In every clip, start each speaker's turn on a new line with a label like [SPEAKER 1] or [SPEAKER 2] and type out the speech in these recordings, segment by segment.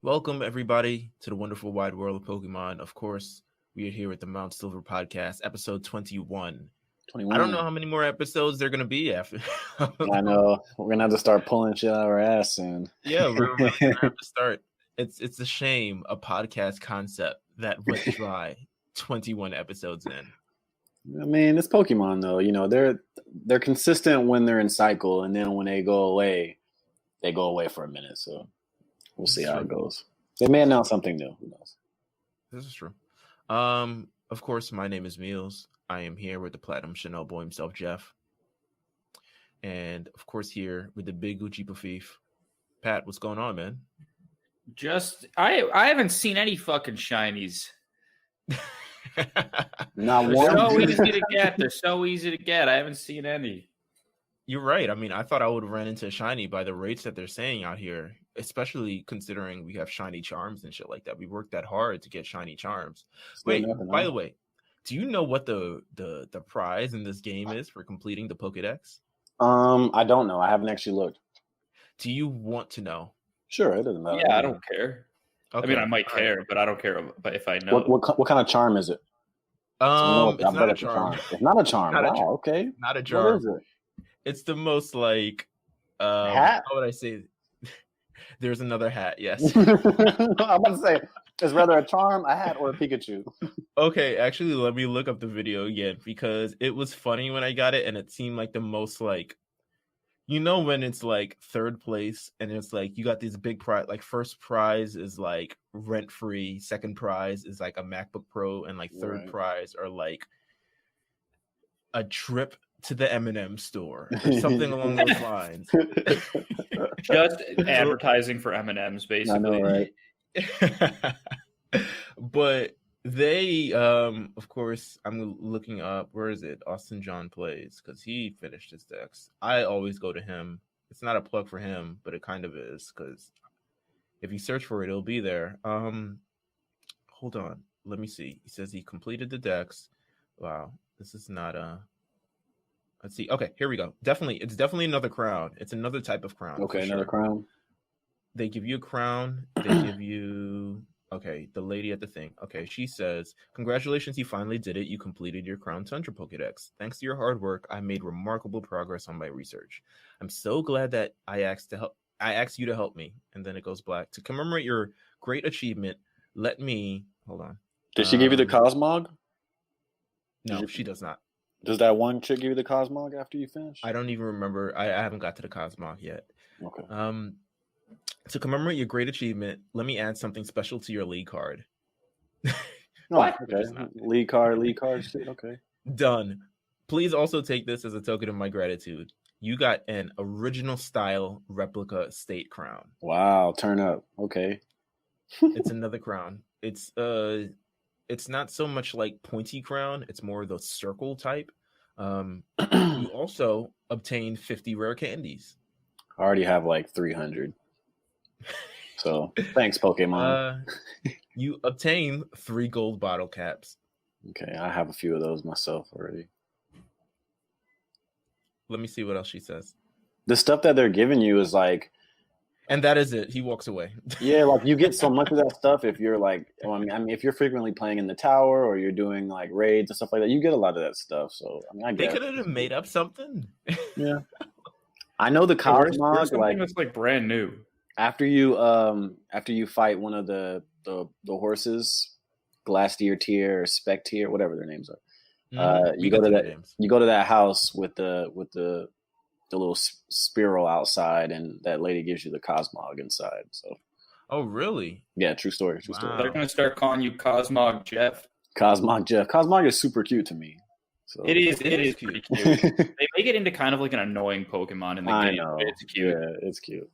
[SPEAKER 1] Welcome, everybody, to the wonderful wide world of Pokemon. Of course, we are here at the Mount Silver Podcast, episode 21.
[SPEAKER 2] 21.
[SPEAKER 1] I don't know how many more episodes they're going to be after.
[SPEAKER 2] I know. We're going to have to start pulling shit out of our ass soon.
[SPEAKER 1] Yeah, we're really going to have to start. It's a shame, a podcast concept that went dry 21 episodes in.
[SPEAKER 2] I mean, it's Pokemon, though. You know, they're consistent when they're in cycle, and then when they go away for a minute. So we'll see how it goes. They may announce something new. Who knows?
[SPEAKER 1] This is true. Of course, my name is Meelz. I am here with the Platinum Chanel boy himself, Jeff. And, of course, here with the big Gucci Pafif. Pat, what's going on, man?
[SPEAKER 3] I haven't seen any fucking shinies.
[SPEAKER 2] Not one.
[SPEAKER 3] So easy to get. They're so easy to get. I haven't seen any.
[SPEAKER 1] You're right. I mean, I thought I would run into a shiny by the rates that they're saying out here, especially considering we have shiny charms and shit like that. We worked that hard to get shiny charms. Wait, by the way, do you know what the prize in this game is for completing the Pokédex?
[SPEAKER 2] I don't know. I haven't actually looked.
[SPEAKER 1] Do you want to know?
[SPEAKER 2] Sure, it doesn't matter.
[SPEAKER 3] Yeah, I don't care. Okay. I mean, I might care, but I don't care. But if I know,
[SPEAKER 2] what kind of charm is it?
[SPEAKER 1] It's not a charm.
[SPEAKER 2] It's not a charm. Wow, okay.
[SPEAKER 1] Not a charm.
[SPEAKER 2] What is it?
[SPEAKER 1] It's the most like
[SPEAKER 2] hat.
[SPEAKER 1] How would I say? There's another hat. Yes.
[SPEAKER 2] I'm about to say it's rather a charm, a hat, or a Pikachu.
[SPEAKER 1] Okay, actually, let me look up the video again because it was funny when I got it, and it seemed like the most like, when it's like third place, and it's like you got these big prize. Like first prize is like rent free, second prize is like a MacBook Pro, and like third prize are like a trip to the M&M store or something along those lines.
[SPEAKER 3] Just advertising for M&Ms, basically.
[SPEAKER 2] I know, right?
[SPEAKER 1] But they, of course, I'm looking up, where is it? Austin John Plays, because he finished his decks. I always go to him. It's not a plug for him, but it kind of is, because if you search for it, it'll be there. Hold on. Let me see. He says he completed the decks. Wow. This is not a... Let's see. Okay, here we go. It's definitely another crown. It's another type of crown.
[SPEAKER 2] Okay, another crown.
[SPEAKER 1] They give you a crown. They give you... Okay, the lady at the thing. Okay, she says, "Congratulations, you finally did it. You completed your Crown Tundra Pokédex. Thanks to your hard work, I made remarkable progress on my research. I'm so glad that I asked you to help me." And then it goes black. "To commemorate your great achievement, let me..." Hold on.
[SPEAKER 2] Did she give you the Cosmog?
[SPEAKER 1] No, she does not.
[SPEAKER 2] Does that one chick give you the Cosmog after you finish?
[SPEAKER 1] I don't even remember. I haven't got to the Cosmog yet.
[SPEAKER 2] Okay.
[SPEAKER 1] To commemorate your great achievement, let me add something special to your league card.
[SPEAKER 2] What? Okay. League card. Shit. Okay.
[SPEAKER 1] Done. Please also take this as a token of my gratitude. You got an original style replica state crown.
[SPEAKER 2] Wow. Turn up. Okay.
[SPEAKER 1] It's another crown. It's not so much like pointy crown. It's more the circle type. You also obtain 50 rare candies.
[SPEAKER 2] I already have like 300. So thanks, Pokemon.
[SPEAKER 1] You obtain 3 gold bottle caps.
[SPEAKER 2] Okay, I have a few of those myself already.
[SPEAKER 1] Let me see what else she says.
[SPEAKER 2] The stuff that they're giving you is like...
[SPEAKER 1] And that is it. He walks away.
[SPEAKER 2] Yeah, like you get so much of that stuff if you're like... I mean, if you're frequently playing in the tower or you're doing like raids and stuff like that, you get a lot of that stuff. So, I mean, I guess.
[SPEAKER 1] They could have made up something.
[SPEAKER 2] Yeah. I know the Cosmog,
[SPEAKER 3] like... that's like brand new.
[SPEAKER 2] After you fight one of the horses, Glastier tier or Spec tier, whatever their names are, you go to that house with the little spiral outside, and that lady gives you the Cosmog inside. So,
[SPEAKER 1] oh really?
[SPEAKER 2] Yeah, true story.
[SPEAKER 1] Wow.
[SPEAKER 3] They're gonna start calling you Cosmog Jeff.
[SPEAKER 2] Cosmog Jeff. Cosmog is super cute to me. So.
[SPEAKER 3] It is pretty cute. They make it into kind of like an annoying Pokemon in the game.
[SPEAKER 2] Know.
[SPEAKER 3] It's cute.
[SPEAKER 2] Yeah, it's cute.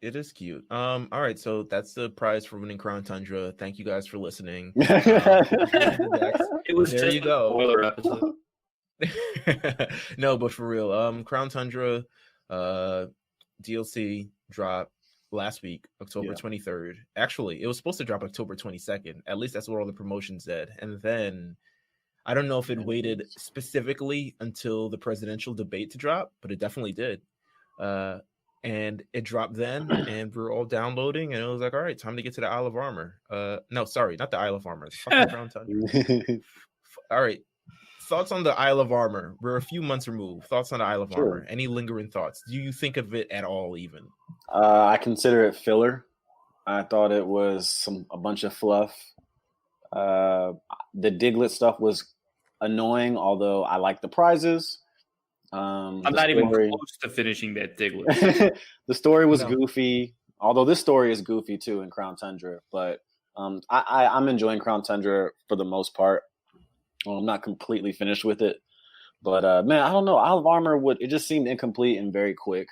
[SPEAKER 1] It is cute. All right, so that's the prize for winning Crown Tundra. Thank you guys for listening.
[SPEAKER 3] It was
[SPEAKER 1] there
[SPEAKER 3] just
[SPEAKER 1] you go.
[SPEAKER 3] Spoiler episode.
[SPEAKER 1] No, but for real, Crown Tundra DLC dropped last week, October 23rd. Actually, it was supposed to drop October 22nd. At least that's what all the promotions said. And then I don't know if it waited specifically until the presidential debate to drop, but it definitely did. and it dropped then, and we're all downloading, and it was like, all right, time to get to the Isle of Armor. No, sorry, not the Isle of Armor, the fucking Crown Tundra. All right, thoughts on the Isle of Armor? We're a few months removed. Thoughts on the Isle of Armor? Any lingering thoughts? Do you think of it at all, even?
[SPEAKER 2] I consider it filler. I thought it was a bunch of fluff. The Diglett stuff was annoying, although I like the prizes.
[SPEAKER 3] I'm not even close to finishing that Diglett.
[SPEAKER 2] The story was goofy, although this story is goofy too in Crown Tundra. But I'm enjoying Crown Tundra for the most part. Well, I'm not completely finished with it, but man, I don't know. Isle of Armor it just seemed incomplete and very quick.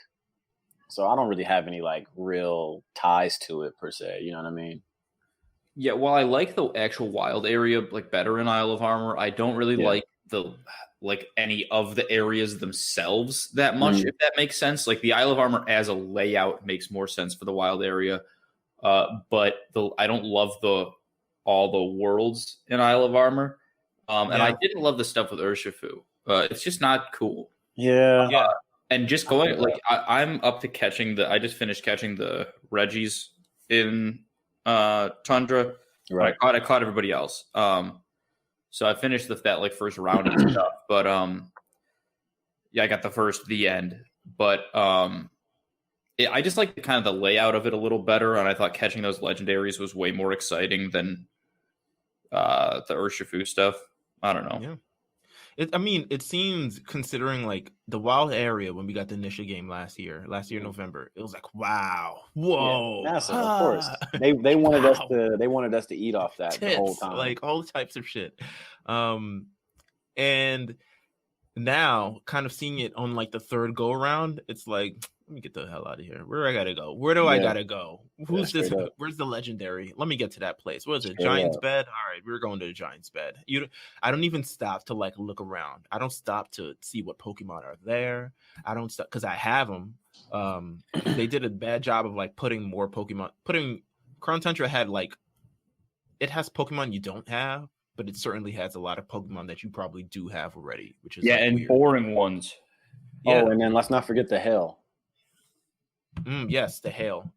[SPEAKER 2] So I don't really have any like real ties to it per se. You know what I mean?
[SPEAKER 3] Yeah. Well, I like the actual wild area like better in Isle of Armor. I don't really like any of the areas themselves that much, if that makes sense. Like the Isle of Armor as a layout makes more sense for the wild area, but I don't love all the worlds in Isle of Armor, and I didn't love the stuff with Urshifu. It's just not cool.
[SPEAKER 2] Yeah.
[SPEAKER 3] And just going I'm up to catching I just finished catching the Reggies in Tundra.
[SPEAKER 2] Right.
[SPEAKER 3] I caught everybody else. So I finished that first round and stuff. But I got the end. But I just like kind of the layout of it a little better, and I thought catching those legendaries was way more exciting than the Urshifu stuff. I don't know.
[SPEAKER 1] Yeah. It seems, considering like the wild area when we got the initial game last year November, it was like, wow, whoa,
[SPEAKER 2] yeah, massive, of course. They wanted us to eat off that the whole time,
[SPEAKER 1] like all types of shit. And now, kind of seeing it on like the third go around, it's like, let me get the hell out of here. Where I gotta go? Where do I gotta go? Who's this? Where's the legendary? Let me get to that place. What is it? Giant's Bed? All right, we're going to the Giant's Bed. I don't even stop to like look around. I don't stop to see what Pokemon are there. I don't stop because I have them. They did a bad job of like putting more Pokemon. Crown Tundra had it has Pokemon you don't have, but it certainly has a lot of Pokemon that you probably do have already, which is
[SPEAKER 3] and
[SPEAKER 1] weird.
[SPEAKER 3] Boring ones.
[SPEAKER 2] Yeah. Oh, and then let's not forget the hail.
[SPEAKER 1] Yes, the hail.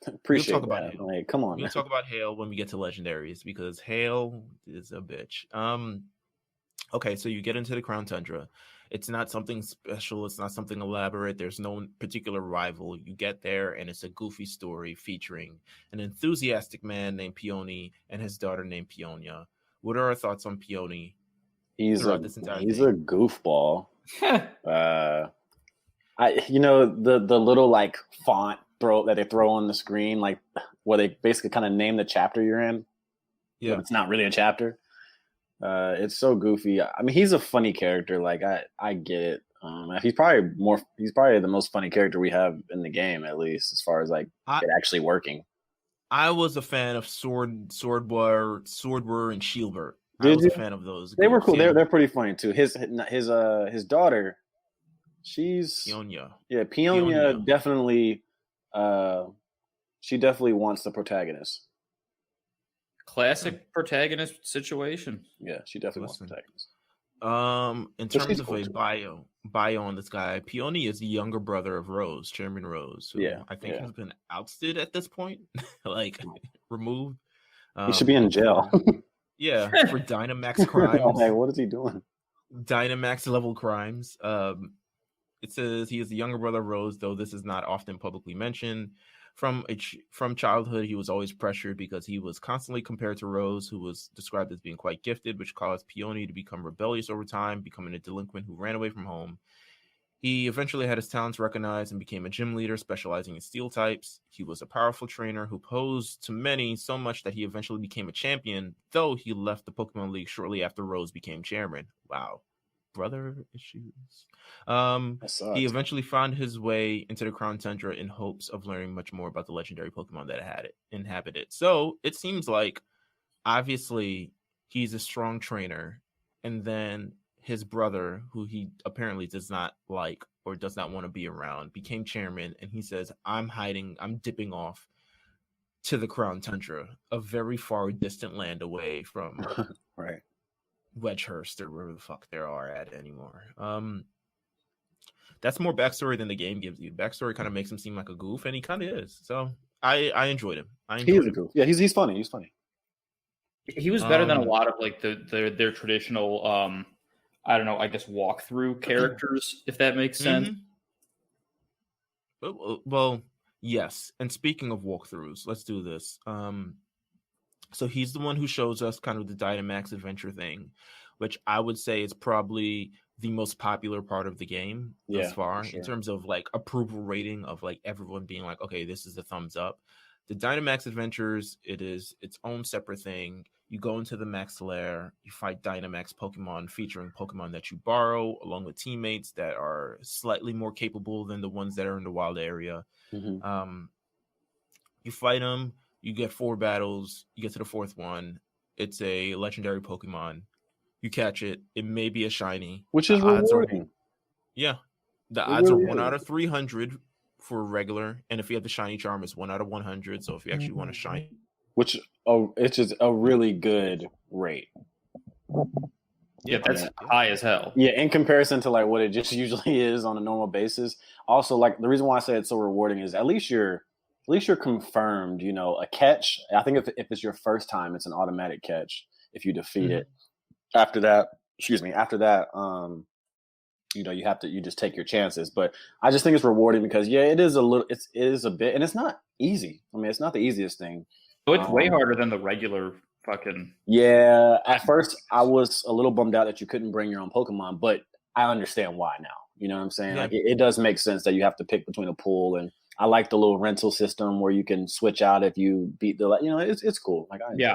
[SPEAKER 2] Appreciate
[SPEAKER 1] we'll talk about
[SPEAKER 2] Hail. Like, come on.
[SPEAKER 1] We'll talk about Hail when we get to legendaries, because Hail is a bitch. Okay, so you get into the Crown Tundra. It's not something special. It's not something elaborate. There's no particular rival. You get there, and it's a goofy story featuring an enthusiastic man named Peony and his daughter named Peonia. What are our thoughts on Peony?
[SPEAKER 2] He's a goofball. The little like font that they throw on the screen, like where they basically kind of name the chapter you're in. Yeah, but it's not really a chapter. It's so goofy. I mean, he's a funny character. Like I get it. He's probably the most funny character we have in the game, at least as far as like it actually working.
[SPEAKER 1] I was a fan of Swordwar, and Shieldbert. I was a fan of those.
[SPEAKER 2] They were cool. They're pretty funny too. His daughter. She's
[SPEAKER 1] Peonia.
[SPEAKER 2] Yeah, Peonia definitely. She definitely wants the protagonist.
[SPEAKER 3] Classic protagonist situation.
[SPEAKER 2] Yeah, she definitely wants the protagonist.
[SPEAKER 1] In terms of a bio on this guy, Peony is the younger brother of Rose, Chairman Rose. Who I think has been ousted at this point, removed.
[SPEAKER 2] He should be in jail.
[SPEAKER 1] For Dynamax crimes.
[SPEAKER 2] Hey, what is he doing?
[SPEAKER 1] Dynamax level crimes. It says he is the younger brother of Rose, though this is not often publicly mentioned. From childhood, he was always pressured because he was constantly compared to Rose, who was described as being quite gifted, which caused Peony to become rebellious over time, becoming a delinquent who ran away from home. He eventually had his talents recognized and became a gym leader specializing in steel types. He was a powerful trainer who posed to many so much that he eventually became a champion, though he left the Pokemon League shortly after Rose became chairman. Wow. Brother issues. He eventually found his way into the Crown Tundra in hopes of learning much more about the legendary Pokemon that inhabit it. So it seems like obviously he's a strong trainer, and then his brother, who he apparently does not like or does not want to be around, became chairman, and he says, I'm dipping off to the Crown Tundra, a very far distant land away from
[SPEAKER 2] right.
[SPEAKER 1] Wedgehurst or wherever the fuck there are at anymore. That's more backstory than the game gives you. Backstory kind of makes him seem like a goof, and he kind of is. So I enjoyed him.
[SPEAKER 2] He is a goof. Yeah, he's funny. He's funny.
[SPEAKER 3] He was better than a lot of like their traditional I don't know, I guess walkthrough characters, if that makes sense.
[SPEAKER 1] Well, yes. And speaking of walkthroughs, let's do this. So he's the one who shows us kind of the Dynamax adventure thing, which I would say is probably the most popular part of the game thus far, in terms of like approval rating of like everyone being like, okay, this is the thumbs up. The Dynamax Adventures, it is its own separate thing. You go into the Max Lair, you fight Dynamax Pokemon featuring Pokemon that you borrow, along with teammates that are slightly more capable than the ones that are in the wild area. Mm-hmm. You fight them, you get 4 battles, you get to the 4th one. It's a legendary Pokemon. You catch it, it may be a shiny.
[SPEAKER 2] Which is rewarding.
[SPEAKER 1] The odds are 1 out of 300 for regular, and if you have the shiny charm, it's 1 out of 100. So if you actually want to shine,
[SPEAKER 2] which it's just a really good rate.
[SPEAKER 3] Yeah, that's high as hell.
[SPEAKER 2] Yeah, in comparison to like what it just usually is on a normal basis. Also, like the reason why I say it's so rewarding is at least you're confirmed. You know, a catch. I think if it's your first time, it's an automatic catch if you defeat it. After that, you know, you just take your chances. But I just think it's rewarding because it is a bit, and it's not easy. I mean, it's not the easiest thing.
[SPEAKER 3] So it's way harder than the regular fucking.
[SPEAKER 2] Yeah, at first I was a little bummed out that you couldn't bring your own Pokemon, but I understand why now. You know what I'm saying? Yeah. Like it does make sense that you have to pick between a pool, and I like the little rental system where you can switch out if you beat it's cool. Like
[SPEAKER 1] Yeah,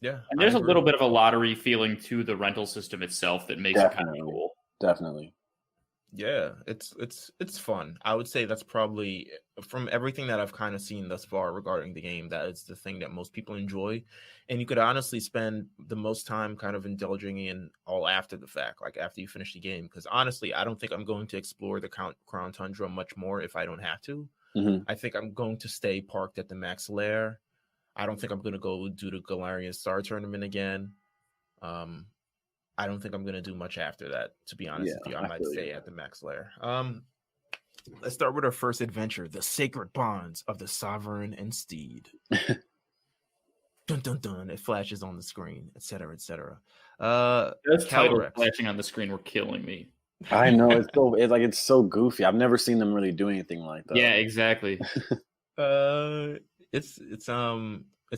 [SPEAKER 3] and there's a little bit of a lottery feeling to the rental system itself that makes it kind of cool.
[SPEAKER 2] Definitely.
[SPEAKER 1] Yeah, it's fun. I would say that's probably, from everything that I've kind of seen thus far regarding the game, that it's the thing that most people enjoy. And you could honestly spend the most time kind of indulging in all after the fact, like after you finish the game. Because honestly, I don't think I'm going to explore the Crown Tundra much more if I don't have to. Mm-hmm. I think I'm going to stay parked at the Max Lair. I don't think I'm going to go do the Galarian Star Tournament again. I don't think I'm going to do much after that, to be honest with you. I might stay at the Max Lair. Let's start with our first adventure, the Sacred Bonds of the Sovereign and Steed. Dun, dun, dun. It flashes on the screen, etc., etc.
[SPEAKER 3] Those titles flashing on the screen were killing me.
[SPEAKER 2] I know. It's so goofy. I've never seen them really do anything like that.
[SPEAKER 3] Yeah, exactly.
[SPEAKER 1] It's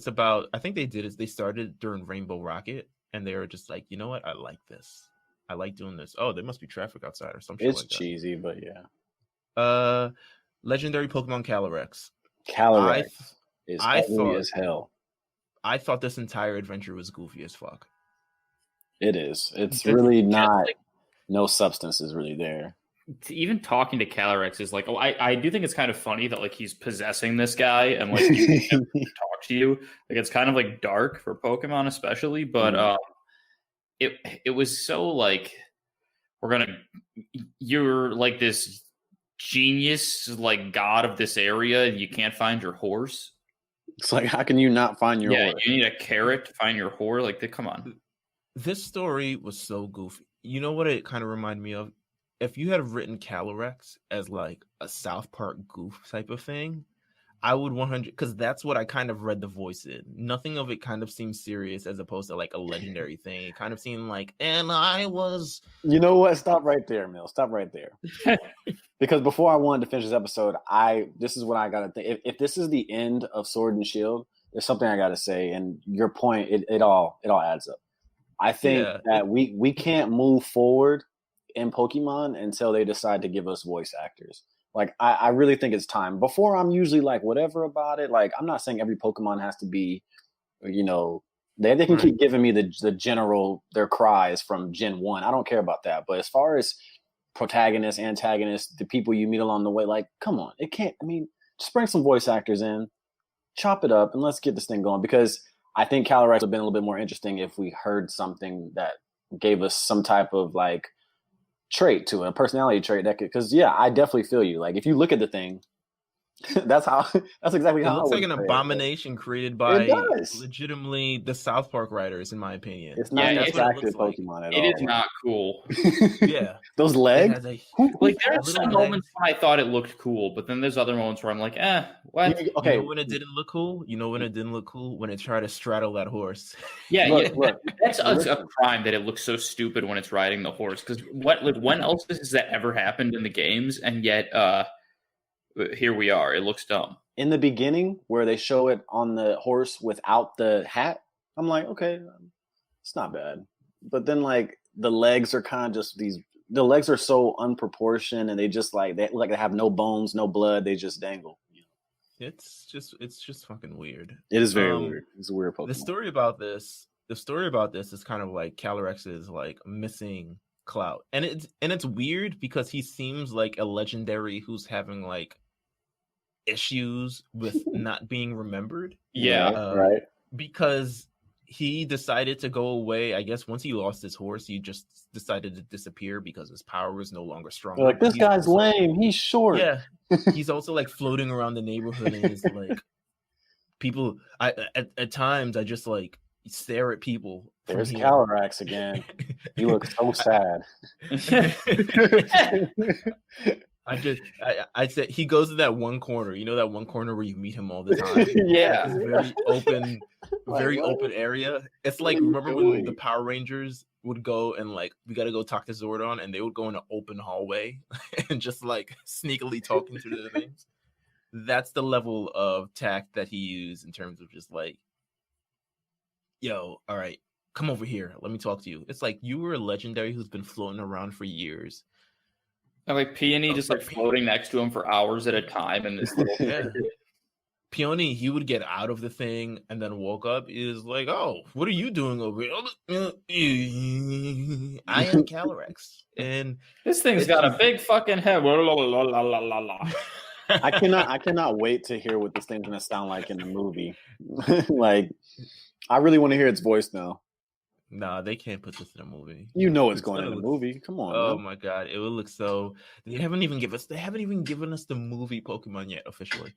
[SPEAKER 1] about, I think they started during Rainbow Rocket, and they were just like, you know what, I like this, I like doing this. Oh, there must be traffic outside or something. It's
[SPEAKER 2] like cheesy, but
[SPEAKER 1] legendary Pokemon Calyrex
[SPEAKER 2] is ugly as hell.
[SPEAKER 1] I thought this entire adventure was goofy as fuck.
[SPEAKER 2] It is. It's really not, no substance is really there.
[SPEAKER 3] Even talking to Calyrex is like, I do think it's kind of funny that like he's possessing this guy and like he can talk to you. Like it's kind of like dark for Pokemon especially, but it was so like, you're like this genius, like god of this area, and you can't find your horse.
[SPEAKER 2] It's like, how can you not find your horse?
[SPEAKER 3] You need a carrot to find your horse. Like, come on.
[SPEAKER 1] This story was so goofy. You know what it kind of reminded me of? If you had written Calyrex as like a South Park goof type of thing, I would 100, because that's what I kind of read the voice in. Nothing of it kind of seems serious as opposed to like a legendary thing. It kind of seemed like, and I was.
[SPEAKER 2] You know what? Stop right there, Meelz. Stop right there. Because before I wanted to finish this episode, this is what I got to think. If this is the end of Sword and Shield, there's something I got to say. And your point, it all adds up. I think that we can't move forward in Pokemon until they decide to give us voice actors. Like I really think it's time. Before, I'm usually like whatever about it. Like I'm not saying every Pokemon has to be, you know, they can keep giving me the general their cries from Gen 1. I don't care about that. But as far as protagonists, antagonists, the people you meet along the way, like come on, it can't. I mean, just bring some voice actors in, chop it up, and let's get this thing going. Because I think Calyrex would have been a little bit more interesting if we heard something that gave us some type of like trait to it, a personality trait that could, because I definitely feel you. Like if you look at the thing, That's exactly how
[SPEAKER 1] it looks
[SPEAKER 2] I
[SPEAKER 1] like
[SPEAKER 2] would
[SPEAKER 1] an
[SPEAKER 2] say
[SPEAKER 1] abomination created
[SPEAKER 2] it.
[SPEAKER 1] by
[SPEAKER 2] It does.
[SPEAKER 1] legitimately the South Park writers, in my opinion.
[SPEAKER 2] It's not an
[SPEAKER 1] That's what it
[SPEAKER 2] attractive
[SPEAKER 1] looks like.
[SPEAKER 2] Pokemon at
[SPEAKER 3] It
[SPEAKER 2] all.
[SPEAKER 3] is not cool.
[SPEAKER 1] Yeah,
[SPEAKER 2] Those
[SPEAKER 1] it
[SPEAKER 2] legs.
[SPEAKER 1] has a
[SPEAKER 3] Like there are
[SPEAKER 1] little
[SPEAKER 3] some
[SPEAKER 1] legs.
[SPEAKER 3] moments when I thought it looked cool, but then there's other moments where I'm like, what?
[SPEAKER 2] Okay.
[SPEAKER 1] You know when it didn't look cool? You know when it didn't look cool? When it tried to straddle that horse.
[SPEAKER 3] Yeah,
[SPEAKER 2] Look,
[SPEAKER 3] that's a crime that it looks so stupid when it's riding the horse. Because when else has that ever happened in the games? And yet, here we are. It looks dumb.
[SPEAKER 2] In the beginning, where they show it on the horse without the hat, I'm like, okay, it's not bad. But then, like, the legs are kind of just these. The legs are so unproportioned, and they just they have no bones, no blood. They just dangle.
[SPEAKER 1] It's just fucking weird.
[SPEAKER 2] It is very weird. It's a weird Pokemon.
[SPEAKER 1] The story about this is kind of like Calyrex's like missing clout, and it's weird because he seems like a legendary who's having like issues with not being remembered.
[SPEAKER 3] Yeah,
[SPEAKER 2] right.
[SPEAKER 1] Because he decided to go away. I guess once he lost his horse, he just decided to disappear because his power was no longer strong.
[SPEAKER 2] They're like, this guy's lame. He's short.
[SPEAKER 1] Yeah, he's also like floating around the neighborhood, and he's like, people. At times I just like stare at people.
[SPEAKER 2] There's Calyrex again. He looks so sad.
[SPEAKER 1] I said he goes to that one corner. You know that one corner where you meet him all the time.
[SPEAKER 3] Yeah,
[SPEAKER 1] very open, open area. It's like remember when the Power Rangers would go and like we got to go talk to Zordon, and they would go in an open hallway and just like sneakily talking to the things. That's the level of tact that he used in terms of just like, yo, all right, come over here. Let me talk to you. It's like you were a legendary who's been floating around for years.
[SPEAKER 3] And like Peony just like floating next to him for hours at a time in this little
[SPEAKER 1] Peony, he would get out of the thing and then woke up. Is like, oh, what are you doing over here? I am Calyrex, and
[SPEAKER 3] this thing's got a big fucking head.
[SPEAKER 2] I cannot wait to hear what this thing's gonna sound like in the movie. Like, I really want to hear its voice now.
[SPEAKER 1] Nah, they can't put this in a movie.
[SPEAKER 2] You know it's going in the movie. Come on.
[SPEAKER 1] Oh my god, it will look so. They haven't even given us the movie Pokemon yet officially.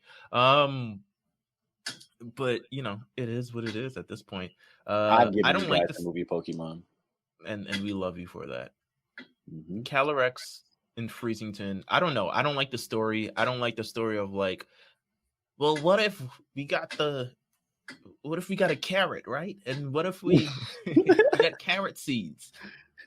[SPEAKER 1] But you know, it is what it is at this point. I don't like the
[SPEAKER 2] movie Pokemon,
[SPEAKER 1] and we love you for that.
[SPEAKER 2] Mm-hmm.
[SPEAKER 1] Calyrex in Freezington. I don't know. I don't like the story. I don't like the story of like, well, what if we got a carrot, right? And what if we got carrot seeds?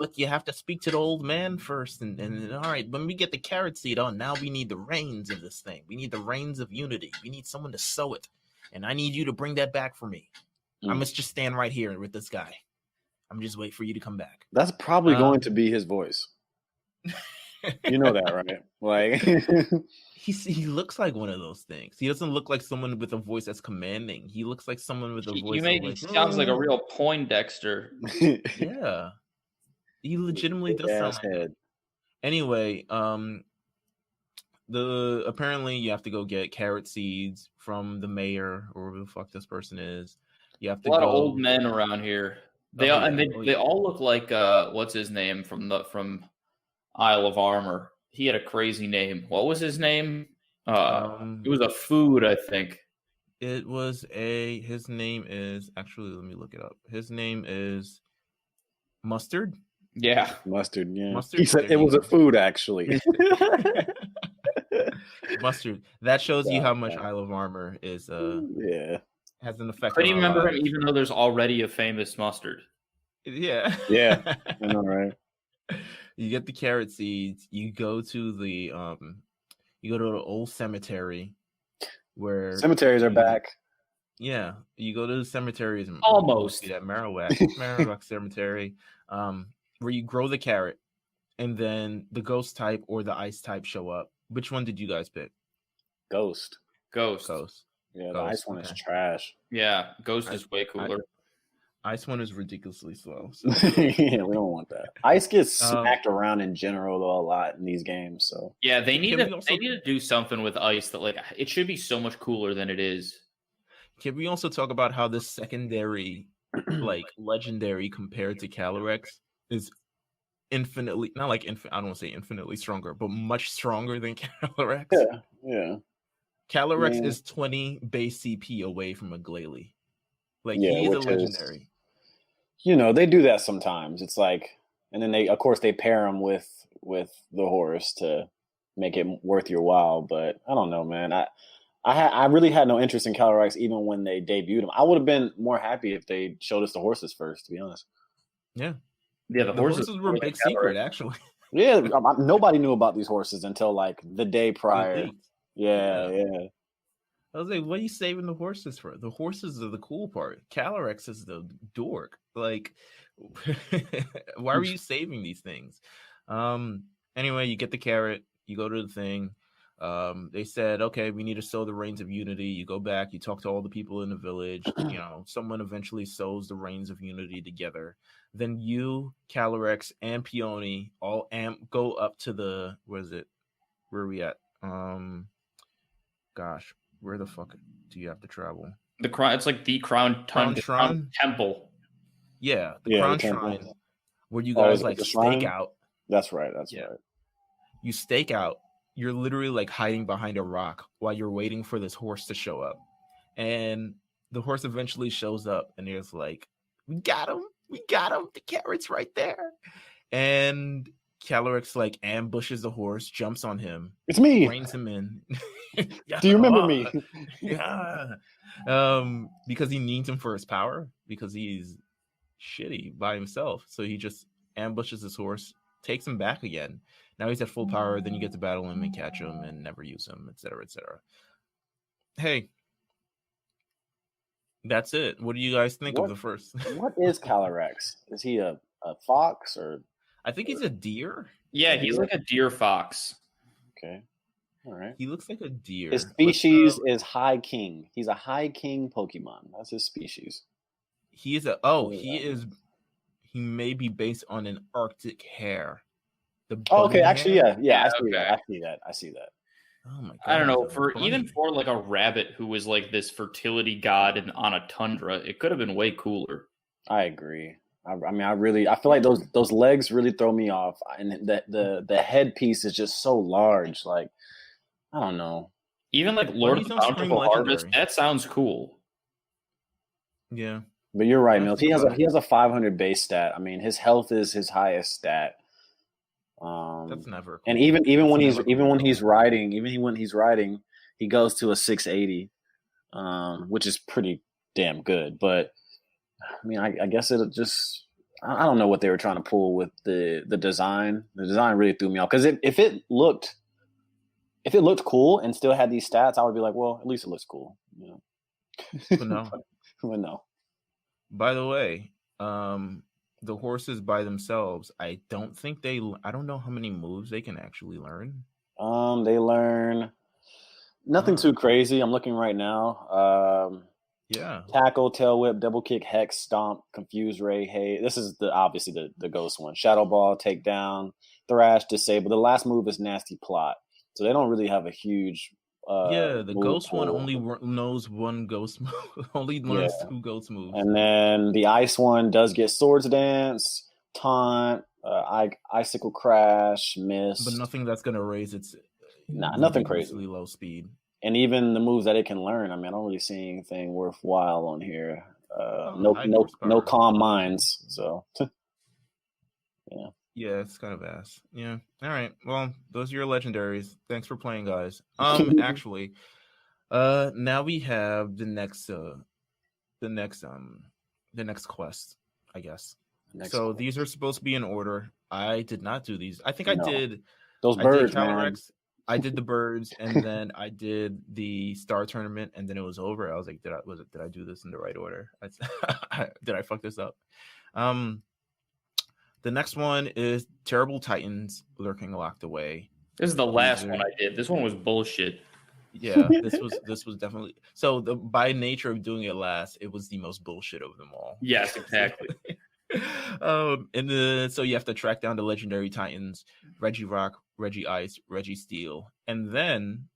[SPEAKER 1] Look, you have to speak to the old man first. And all right, when we get the carrot seed on, now we need the reins of this thing. We need the reins of unity. We need someone to sow it. And I need you to bring that back for me. I must just stand right here with this guy. I'm just waiting for you to come back.
[SPEAKER 2] That's probably going to be his voice. You know that, right? Like
[SPEAKER 1] he looks like one of those things. He doesn't look like someone with a voice that's commanding. He looks like someone with a voice.
[SPEAKER 3] Sounds like a real Poindexter.
[SPEAKER 1] Yeah, he legitimately does sound like that. Anyway, apparently you have to go get carrot seeds from the mayor or whoever the fuck this person is. You have to
[SPEAKER 3] a lot of old men around here. They all look like what's his name from Isle of Armor. He had a crazy name. What was his name? It was a food, I think.
[SPEAKER 1] It was his name is actually, let me look it up. His name is Mustard.
[SPEAKER 3] Yeah.
[SPEAKER 2] Mustard, yeah.
[SPEAKER 1] Mustard.
[SPEAKER 2] He said it was a food, actually.
[SPEAKER 1] Mustard. That shows you how much Isle of Armor is has an effect.
[SPEAKER 3] Couldn't remember him even though there's already a famous Mustard.
[SPEAKER 1] Yeah.
[SPEAKER 2] Yeah. I know, right?
[SPEAKER 1] You get the carrot seeds. You go to the old cemetery where
[SPEAKER 2] cemeteries are back.
[SPEAKER 1] Yeah, you go to the cemeteries
[SPEAKER 3] almost
[SPEAKER 1] at Marowak Cemetery, where you grow the carrot, and then the ghost type or the ice type show up. Which one did you guys pick?
[SPEAKER 2] Ghost.
[SPEAKER 1] Yeah,
[SPEAKER 2] ghost, the ice one is trash.
[SPEAKER 3] Yeah, ghost is way cooler.
[SPEAKER 1] Ice one is ridiculously slow. So.
[SPEAKER 2] Yeah, we don't want that. Ice gets smacked around in general though a lot in these games. So
[SPEAKER 3] yeah, they need to do something with ice that like it should be so much cooler than it is.
[SPEAKER 1] Can we also talk about how this secondary, like legendary compared to Calyrex, is infinitely I don't want to say infinitely stronger, but much stronger than Calyrex.
[SPEAKER 2] Yeah.
[SPEAKER 1] Calyrex is 20 base CP away from a Glalie. Like,
[SPEAKER 2] yeah,
[SPEAKER 1] he's a legendary.
[SPEAKER 2] They do that sometimes. It's like, and then they pair him with the horse to make it worth your while. But I don't know, man. I really had no interest in Calyrex even when they debuted him. I would have been more happy if they showed us the horses first, to be honest.
[SPEAKER 1] Yeah.
[SPEAKER 3] Yeah, the horses
[SPEAKER 1] were a big secret, actually.
[SPEAKER 2] Yeah, nobody knew about these horses until like the day prior. Yeah.
[SPEAKER 1] I was like, what are you saving the horses for? The horses are the cool part. Calyrex is the dork. Like, why are you saving these things? Anyway, you get the carrot, you go to the thing. They said, okay, we need to sow the reins of unity. You go back, you talk to all the people in the village. Someone eventually sows the reins of unity together. Then you, Calyrex, and Peony all go up to the, where are we at? Gosh, where the fuck do you have to travel?
[SPEAKER 3] It's like the Crown Tundra temple.
[SPEAKER 1] Yeah, the Crown Shrine, where you guys stake out.
[SPEAKER 2] That's right. Right.
[SPEAKER 1] You stake out. You're literally like hiding behind a rock while you're waiting for this horse to show up. And the horse eventually shows up and it's like, we got him. The carrot's right there. And Calyrex like ambushes the horse, jumps on him.
[SPEAKER 2] It's me.
[SPEAKER 1] Reins him in.
[SPEAKER 2] Do you remember me?
[SPEAKER 1] Yeah. Because he needs him for his power, because he's shitty by himself. So he just ambushes his horse, takes him back again. Now he's at full power. Then you get to battle him and catch him and never use him, etc., etc. Hey, that's it. What do you guys think of the first?
[SPEAKER 2] What is Calyrex? Is he a fox or?
[SPEAKER 1] I think he's a deer.
[SPEAKER 3] Yeah, he's like a deer fox.
[SPEAKER 2] Okay. All right.
[SPEAKER 1] He looks like a deer.
[SPEAKER 2] His species is High King. He's a High King Pokemon. That's his species.
[SPEAKER 1] He is he may be based on an Arctic hare.
[SPEAKER 2] Okay. Actually,
[SPEAKER 3] hare?
[SPEAKER 2] Yeah. I see that.
[SPEAKER 1] Oh my god!
[SPEAKER 3] I don't know. For like a rabbit who was like this fertility god and on a tundra, it could have been way cooler.
[SPEAKER 2] I agree. I feel like those legs really throw me off, and the headpiece is just so large. Like, I don't know.
[SPEAKER 3] Even like Lord of the Bountiful Harvest, that sounds cool.
[SPEAKER 1] Yeah,
[SPEAKER 2] but you're right, Meelz. He has a 500 base stat. I mean, his health is his highest stat.
[SPEAKER 1] That's never cool.
[SPEAKER 2] And even when he's riding, he goes to a 680, which is pretty damn good. But I mean, I guess it just, I don't know what they were trying to pull with the design. The design really threw me off, because if it looked cool and still had these stats, I would be like, well, at least it looks cool,
[SPEAKER 1] But no.
[SPEAKER 2] But no.
[SPEAKER 1] By the way, the horses by themselves, I don't know how many moves they can actually learn.
[SPEAKER 2] They learn nothing too crazy. I'm looking right now.
[SPEAKER 1] Yeah.
[SPEAKER 2] Tackle, tail whip, double kick, hex, stomp, confuse ray, hey. This is obviously the ghost one. Shadow ball, takedown, thrash, disable. The last move is nasty plot. So they don't really have a huge
[SPEAKER 1] the ghost one only knows one ghost move. Only learns 2 ghost moves.
[SPEAKER 2] And then the ice one does get swords dance, taunt, icicle crash, miss.
[SPEAKER 1] But nothing that's gonna raise its
[SPEAKER 2] nothing crazy.
[SPEAKER 1] Low speed.
[SPEAKER 2] And even the moves that it can learn, I mean, I don't really see anything worthwhile on here. No calm minds. So, yeah.
[SPEAKER 1] Yeah, it's kind of ass. Yeah. All right. Well, those are your legendaries. Thanks for playing, guys. Actually, now we have the next quest, I guess. These are supposed to be in order. I did not do these. I think I did
[SPEAKER 2] those birds, man.
[SPEAKER 1] I did the birds, and then I did the star tournament, and then it was over. I was like, did I do this in the right order? Did I fuck this up? The next one is Terrible Titans Lurking Locked Away.
[SPEAKER 3] This is the last one I did. This one was bullshit.
[SPEAKER 1] Yeah, this was definitely by nature of doing it last, it was the most bullshit of them all.
[SPEAKER 3] Yes, exactly.
[SPEAKER 1] So you have to track down the legendary Titans, Regirock, Regice, Registeel, and then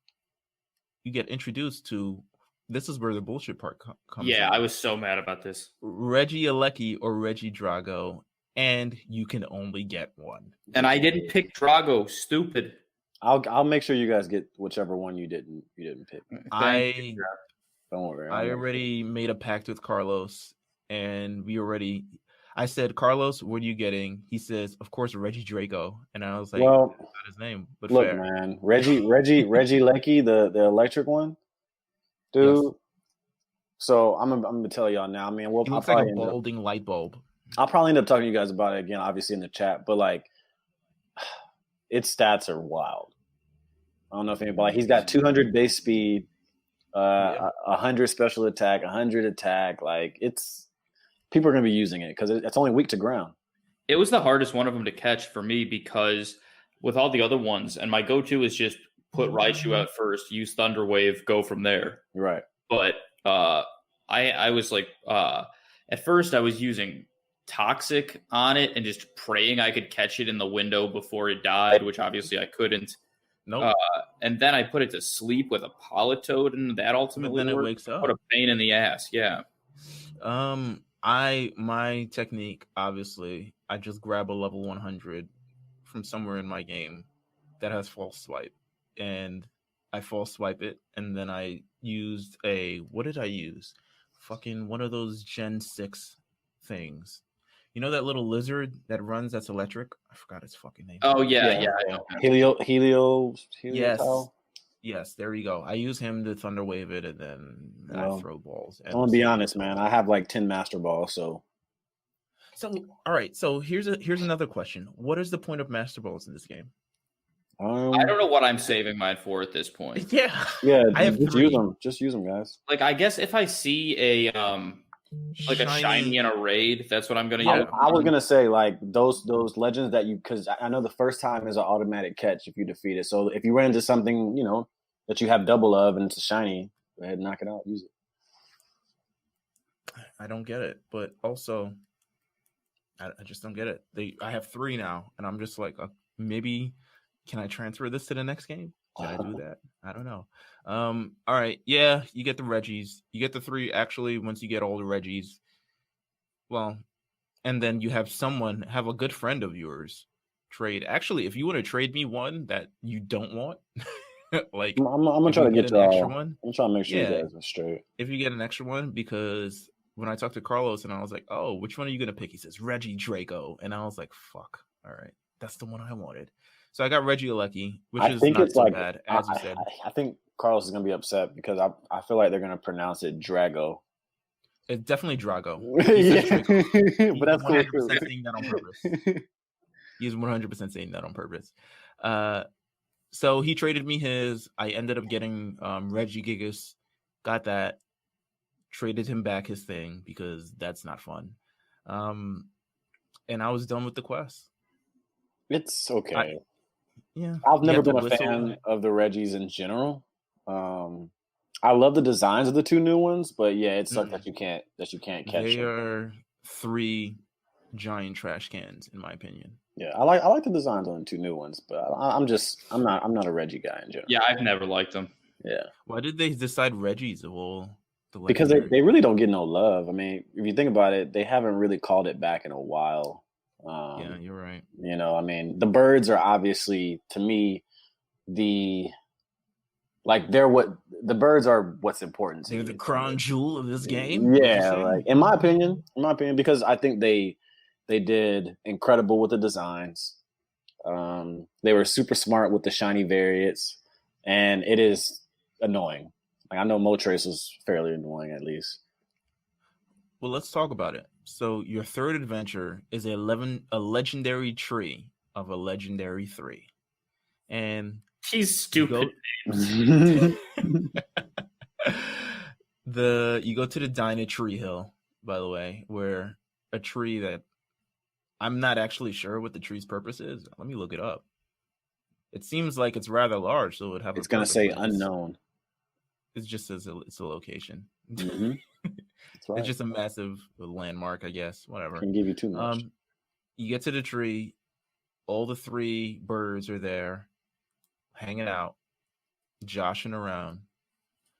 [SPEAKER 1] you get introduced to, this is where the bullshit part comes in.
[SPEAKER 3] I was so mad about this.
[SPEAKER 1] Regieleki or Regidrago, and you can only get one.
[SPEAKER 3] And I didn't pick Drago, stupid.
[SPEAKER 2] I'll make sure you guys get whichever one you didn't pick.
[SPEAKER 1] Don't worry. I already made a pact with Carlos, and I said, Carlos, what are you getting? He says, of course, Reggie Draco, and I was like,
[SPEAKER 2] well,
[SPEAKER 1] that's not his name, but
[SPEAKER 2] look,
[SPEAKER 1] fair.
[SPEAKER 2] man, Reggie Lecky, the electric one, dude. Yes. So I'm gonna tell y'all now. I mean,
[SPEAKER 1] he looks like a balding light bulb.
[SPEAKER 2] I'll probably end up talking to you guys about it again, obviously in the chat, but like, its stats are wild. I don't know if anybody. He's got 200 base speed, 100 special attack, 100 attack. Like people are going to be using it because it's only weak to ground.
[SPEAKER 3] It was the hardest one of them to catch for me because with all the other ones, and my go-to is just put Raichu out first, use Thunder Wave, go from there.
[SPEAKER 2] Right.
[SPEAKER 3] But I was like, at first I was using Toxic on it and just praying I could catch it in the window before it died, which obviously I couldn't.
[SPEAKER 1] Nope.
[SPEAKER 3] And then I put it to sleep with a Politoed, and that ultimately
[SPEAKER 1] then it wakes up.
[SPEAKER 3] What a pain in the ass. Yeah.
[SPEAKER 1] My technique, obviously, I just grab a level 100 from somewhere in my game that has false swipe, and I false swipe it, and then I used what did I use? Fucking one of those Gen 6 things. You know that little lizard that runs that's electric? I forgot its fucking name.
[SPEAKER 3] Oh, yeah. I
[SPEAKER 2] know. Helio.
[SPEAKER 1] Yes, there you go. I use him to Thunder Wave it, and then I throw balls.
[SPEAKER 2] I'm gonna be honest, man. I have like 10 Master Balls, so.
[SPEAKER 1] All right. So here's another question. What is the point of Master Balls in this game?
[SPEAKER 3] I don't know what I'm saving mine for at this point.
[SPEAKER 1] Yeah.
[SPEAKER 2] I have just use them. Just use them, guys.
[SPEAKER 3] Like, I guess if I see a shiny in a raid, that's what I'm gonna use.
[SPEAKER 2] I was gonna say like those legends that because I know the first time is an automatic catch if you defeat it. So if you run into something that you have double of and it's a shiny, go ahead and knock it out. Use it.
[SPEAKER 1] I don't get it, but also I just don't get it. I have 3 now, and I'm just like, maybe can I transfer this to the next game? Can I do that? I don't know. All right. Yeah, you get the Reggies. You get the 3 actually once you get all the Reggies. Well, and then you have a good friend of yours trade. Actually, if you want to trade me one that you don't want, like
[SPEAKER 2] I'm gonna try to get an extra one. I'm trying to make sure you guys are straight.
[SPEAKER 1] If you get an extra one, because when I talked to Carlos and I was like, "Oh, which one are you gonna pick?" He says Reggie Draco, and I was like, "Fuck, all right, that's the one I wanted." So I got Reggie Lucky, which is not so bad, as you said.
[SPEAKER 2] I think Carlos is going to be upset because I feel like they're going to pronounce it Drago.
[SPEAKER 1] It's definitely Drago.
[SPEAKER 2] But that's cool.
[SPEAKER 1] 100% saying that on purpose. He's 100% saying that on purpose. So he traded me his. I ended up getting Reggie Gigas. Got that. Traded him back his thing because that's not fun. And I was done with the quest.
[SPEAKER 2] It's okay.
[SPEAKER 1] Yeah,
[SPEAKER 2] I've never been a fan of the Reggies in general. I love the designs of the 2 new ones, but yeah, it sucks that you can't catch them.
[SPEAKER 1] They are 3 giant trash cans, in my opinion.
[SPEAKER 2] Yeah, I like the designs on the 2 new ones, but I'm not a Reggie guy in general.
[SPEAKER 3] Yeah, I've never liked them.
[SPEAKER 2] Yeah.
[SPEAKER 1] Why did they decide Reggie's
[SPEAKER 2] because they really don't get no love. I mean, if you think about it, they haven't really called it back in a while.
[SPEAKER 1] Yeah, you're right.
[SPEAKER 2] I mean, the birds are obviously, to me, the birds are what's important to
[SPEAKER 1] me. They're the crown jewel of this game.
[SPEAKER 2] Yeah, like in my opinion, because I think they did incredible with the designs. They were super smart with the shiny variants, and it is annoying. Like I know Moltres was fairly annoying, at least.
[SPEAKER 1] Well, let's talk about it. So your third adventure is a legendary tree of a legendary 3. And
[SPEAKER 3] he's stupid.
[SPEAKER 1] You go to the Dyna Tree Hill, by the way, where a tree that I'm not actually sure what the tree's purpose is. Let me look it up. It seems like it's rather large, so it would have.
[SPEAKER 2] It's going to say unknown.
[SPEAKER 1] It just says it's a location.
[SPEAKER 2] Mm-hmm. That's right.
[SPEAKER 1] It's just a massive landmark, I guess. Whatever.
[SPEAKER 2] Can give you too much.
[SPEAKER 1] You get to the tree. All the 3 birds are there, hanging out, joshing around.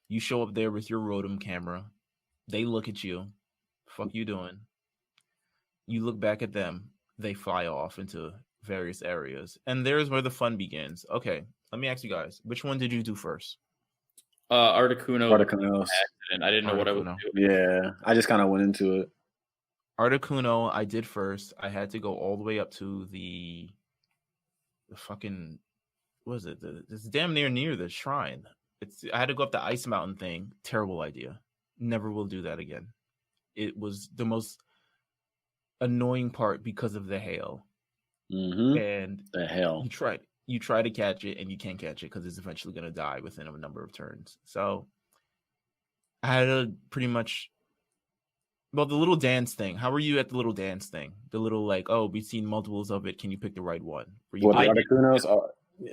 [SPEAKER 1] You show up there with your Rotom camera. They look at you. Fuck you doing? You look back at them. They fly off into various areas. And there's where the fun begins. Okay, let me ask you guys, which one did you do first?
[SPEAKER 2] Articuno's.
[SPEAKER 3] And I didn't know what I was doing.
[SPEAKER 2] Yeah, I just kind of went into it.
[SPEAKER 1] Articuno, I did first. I had to go all the way up to the fucking, what is it? It's damn near the shrine. I had to go up the ice mountain thing. Terrible idea. Never will do that again. It was the most annoying part because of the hail.
[SPEAKER 2] Mm-hmm.
[SPEAKER 1] And
[SPEAKER 2] the hail.
[SPEAKER 1] You try to catch it and you can't catch it because it's eventually going to die within a number of turns. So I had to pretty much. Well, the little dance thing. How were you at the little dance thing? The little we've seen multiples of it. Can you pick the right one?
[SPEAKER 2] The Articunos?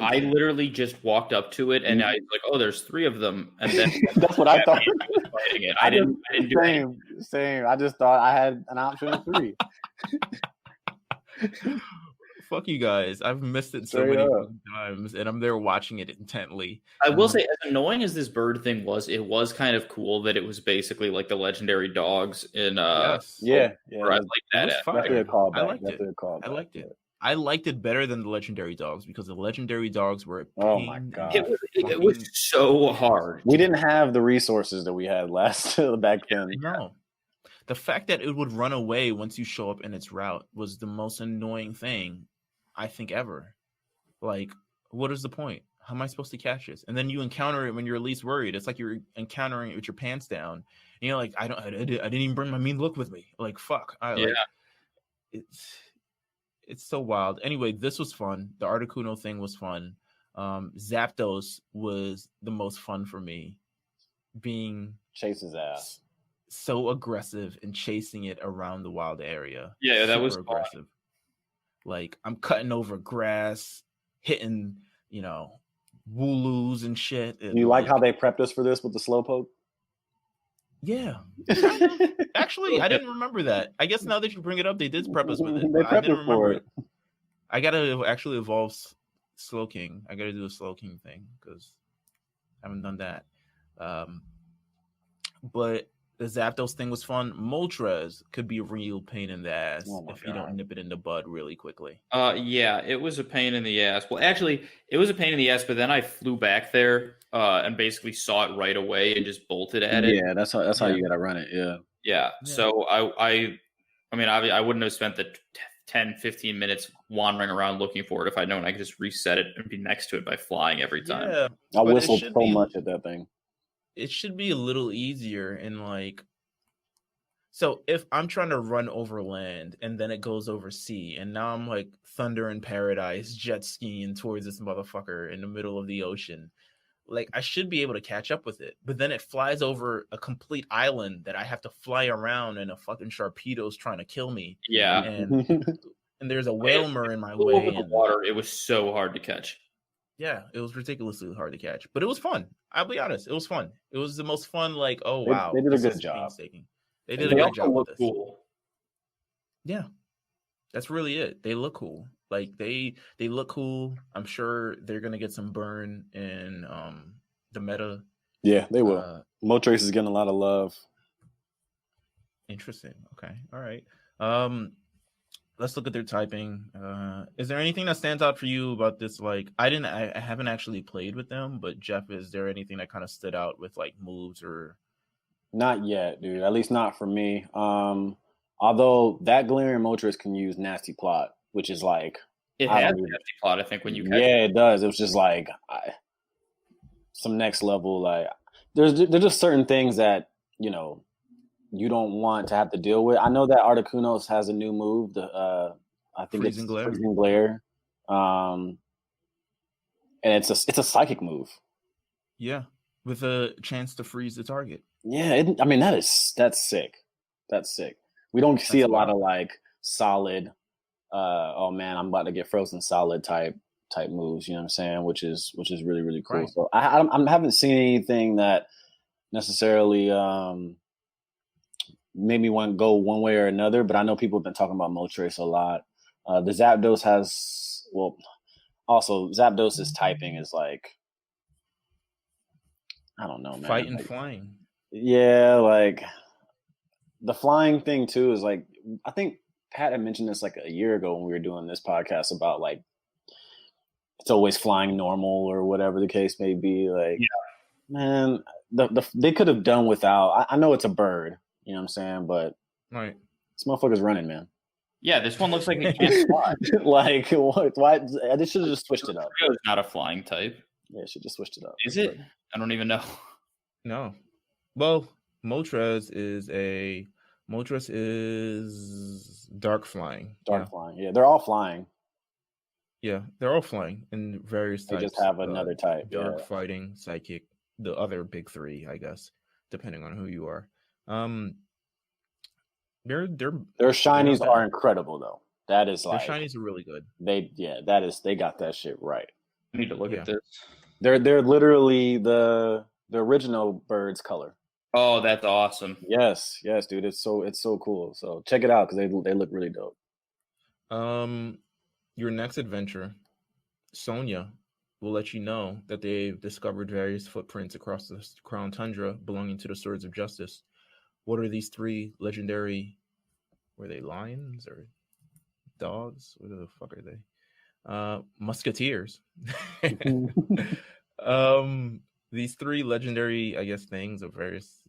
[SPEAKER 3] I literally just walked up to it and I was like, "Oh, there's 3 of them," and then
[SPEAKER 2] that's what I thought.
[SPEAKER 3] I didn't do anything.
[SPEAKER 2] Same. I just thought I had an option of 3.
[SPEAKER 1] Fuck you guys. I've missed it so many times, and I'm there watching it intently.
[SPEAKER 3] I will say, as annoying as this bird thing was, it was kind of cool that it was basically like the legendary dogs in
[SPEAKER 1] yes.
[SPEAKER 2] Yeah.
[SPEAKER 3] I like that.
[SPEAKER 2] That's a callback.
[SPEAKER 1] I liked it. I liked it better than the legendary dogs because the legendary dogs were
[SPEAKER 2] oh my god,
[SPEAKER 3] it was so hard.
[SPEAKER 2] We didn't have the resources that we had back then.
[SPEAKER 1] No. The fact that it would run away once you show up in its route was the most annoying thing I think ever. Like, what is the point? How am I supposed to catch this? And then you encounter it when you're least worried. It's like you're encountering it with your pants down. And you're like, I didn't even bring my mean look with me. Like, fuck. It's so wild. Anyway, this was fun. The Articuno thing was fun. Zapdos was the most fun for me. Being
[SPEAKER 2] Chase's ass.
[SPEAKER 1] So aggressive and chasing it around the wild area.
[SPEAKER 3] Yeah, that was
[SPEAKER 1] aggressive. Fun. Like, I'm cutting over grass, hitting, wooloos and shit.
[SPEAKER 2] Do you like how they prepped us for this with the slowpoke?
[SPEAKER 1] Yeah. Actually, I didn't remember that. I guess now that you bring it up, they did prep us with it.
[SPEAKER 2] They prepped us for it.
[SPEAKER 1] I got to actually evolve Slowking. I got to do a Slowking thing because I haven't done that. But the Zapdos thing was fun. Moltres could be a real pain in the ass if you don't nip it in the bud really quickly.
[SPEAKER 3] Yeah, it was a pain in the ass. Well, actually, it was a pain in the ass, but then I flew back there and basically saw it right away and just bolted at it.
[SPEAKER 2] Yeah, that's how you gotta run it.
[SPEAKER 3] Yeah. So I mean, I wouldn't have spent the 10, 15 minutes wandering around looking for it if I'd known I could just reset it and be next to it by flying every time.
[SPEAKER 1] Yeah,
[SPEAKER 2] I whistled so much at that thing.
[SPEAKER 1] It should be a little easier and so if I'm trying to run over land and then it goes over sea and now I'm like Thunder in Paradise jet skiing towards this motherfucker in the middle of the ocean, like I should be able to catch up with it, but then it flies over a complete island that I have to fly around and a fucking Sharpedo's trying to kill me.
[SPEAKER 3] Yeah.
[SPEAKER 1] And there's a Whalmer in my way.
[SPEAKER 3] Over the water, it was so hard to catch.
[SPEAKER 1] Yeah, it was ridiculously hard to catch, but it was fun. I'll be honest, it was fun. It was the most fun. Like, oh wow,
[SPEAKER 2] they did a good job.
[SPEAKER 1] They did a good job with this.
[SPEAKER 3] Cool.
[SPEAKER 1] Yeah, that's really it. They look cool. Like they look cool. I'm sure they're gonna get some burn in the meta.
[SPEAKER 2] Yeah, they will. Moltres is getting a lot of love.
[SPEAKER 1] Interesting. Okay. All right. Let's look at their typing. Is there anything that stands out for you about this? Like, I haven't actually played with them, but Jeff, is there anything that kind of stood out with like moves or?
[SPEAKER 2] Not yet, dude. At least not for me. Although that Galarian Moltres can use Nasty Plot, which is like
[SPEAKER 3] it has Nasty Plot. I think when you catch
[SPEAKER 2] it does. It was just like some next level. Like there's just certain things that you don't want to have to deal with. I know that Articuno has a new move. I think
[SPEAKER 1] Freezing Glare.
[SPEAKER 2] Freezing Glare. And it's a psychic move.
[SPEAKER 1] Yeah, with a chance to freeze the target.
[SPEAKER 2] Yeah, that's sick. That's sick. We don't see a lot of like solid. Oh man, I'm about to get frozen solid type moves. You know what I'm saying? Which is really really cool. Right. So I haven't seen anything that necessarily made me want to go one way or another. But I know people have been talking about Moltres a lot. The Zapdos also Zapdos's typing is like, I don't know, man.
[SPEAKER 1] Fight and flying.
[SPEAKER 2] Yeah, like the flying thing too is like, I think Pat had mentioned this like a year ago when we were doing this podcast about like it's always flying normal or whatever the case may be. Like, man, they could have done without. I know it's a bird, you know what I'm saying, but
[SPEAKER 1] right,
[SPEAKER 2] this motherfucker's running, man.
[SPEAKER 3] Yeah, this one looks like it can't fly.
[SPEAKER 2] Like, what? Why? They should have just switched it up.
[SPEAKER 3] It's not a flying type.
[SPEAKER 2] Yeah, should just switched it up.
[SPEAKER 3] Is it? I don't even know.
[SPEAKER 1] No. Well, Moltres is dark flying.
[SPEAKER 2] Dark flying. Yeah, they're all flying.
[SPEAKER 1] Yeah, they're all flying in various types.
[SPEAKER 2] They just have another type.
[SPEAKER 1] Dark, fighting, psychic, the other big three, I guess, depending on who you are. Their shinies
[SPEAKER 2] are incredible though. That is like
[SPEAKER 1] their shinies are really good.
[SPEAKER 2] They got that shit right.
[SPEAKER 3] I need to look at this.
[SPEAKER 2] They're literally the original bird's color.
[SPEAKER 3] Oh, that's awesome.
[SPEAKER 2] Yes, dude. It's so cool. So check it out because they look really dope.
[SPEAKER 1] Your next adventure, Sonia will let you know that they've discovered various footprints across the Crown Tundra belonging to the Swords of Justice. What are these 3 legendary? Were they lions or dogs? What the fuck are they? Musketeers. These 3 legendary, I guess, things of various,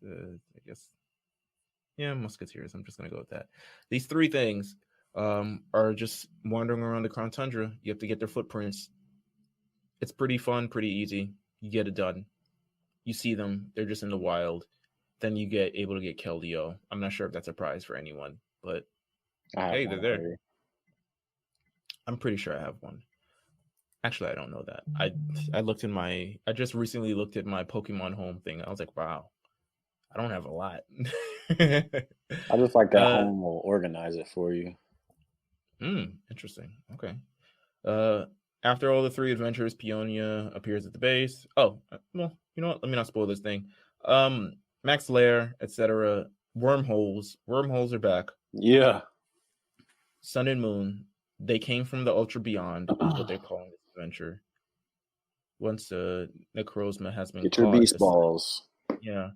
[SPEAKER 1] musketeers. I'm just gonna go with that. These 3 things are just wandering around the Crown Tundra. You have to get their footprints. It's pretty fun, pretty easy. You get it done. You see them. They're just in the wild. Then you get able to get Keldeo. I'm not sure if that's a prize for anyone, but hey, they're there. Already. I'm pretty sure I have one. Actually, I don't know that. I just recently looked at my Pokemon Home thing. I was like, wow, I don't have a lot.
[SPEAKER 2] I just like that Home will organize it for you.
[SPEAKER 1] Interesting. Okay. After all the 3 adventures, Peonia appears at the base. Oh, well, you know what? Let me not spoil this thing. Max Lair, etc. Wormholes. Wormholes are back.
[SPEAKER 2] Yeah.
[SPEAKER 1] Sun and Moon. They came from the Ultra Beyond, is what they're calling this adventure. Once Necrozma has been
[SPEAKER 2] caught. Get your beast balls.
[SPEAKER 1] Yeah.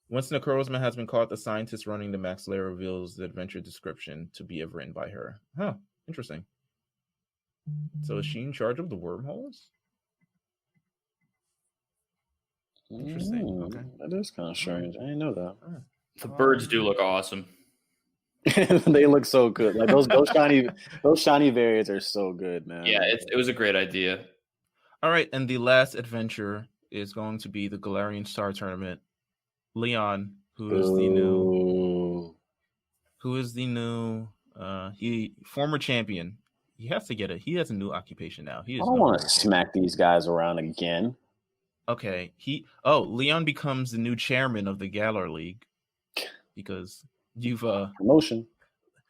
[SPEAKER 1] Once Necrozma has been caught, the scientist running the Max Lair reveals the adventure description to be written by her. Huh. Interesting. So is she in charge of the wormholes? Interesting. Okay.
[SPEAKER 2] That is kind of strange. I didn't know that.
[SPEAKER 3] The birds do look awesome.
[SPEAKER 2] They look so good. Like those shiny variants are so good, man.
[SPEAKER 3] Yeah, it was a great idea.
[SPEAKER 1] All right, and the last adventure is going to be the Galarian Star Tournament. Leon, who is the new former champion. He has a new occupation now.
[SPEAKER 2] I don't want to smack these guys around again.
[SPEAKER 1] Okay. Leon becomes the new chairman of the Galar League because you've
[SPEAKER 2] promotion.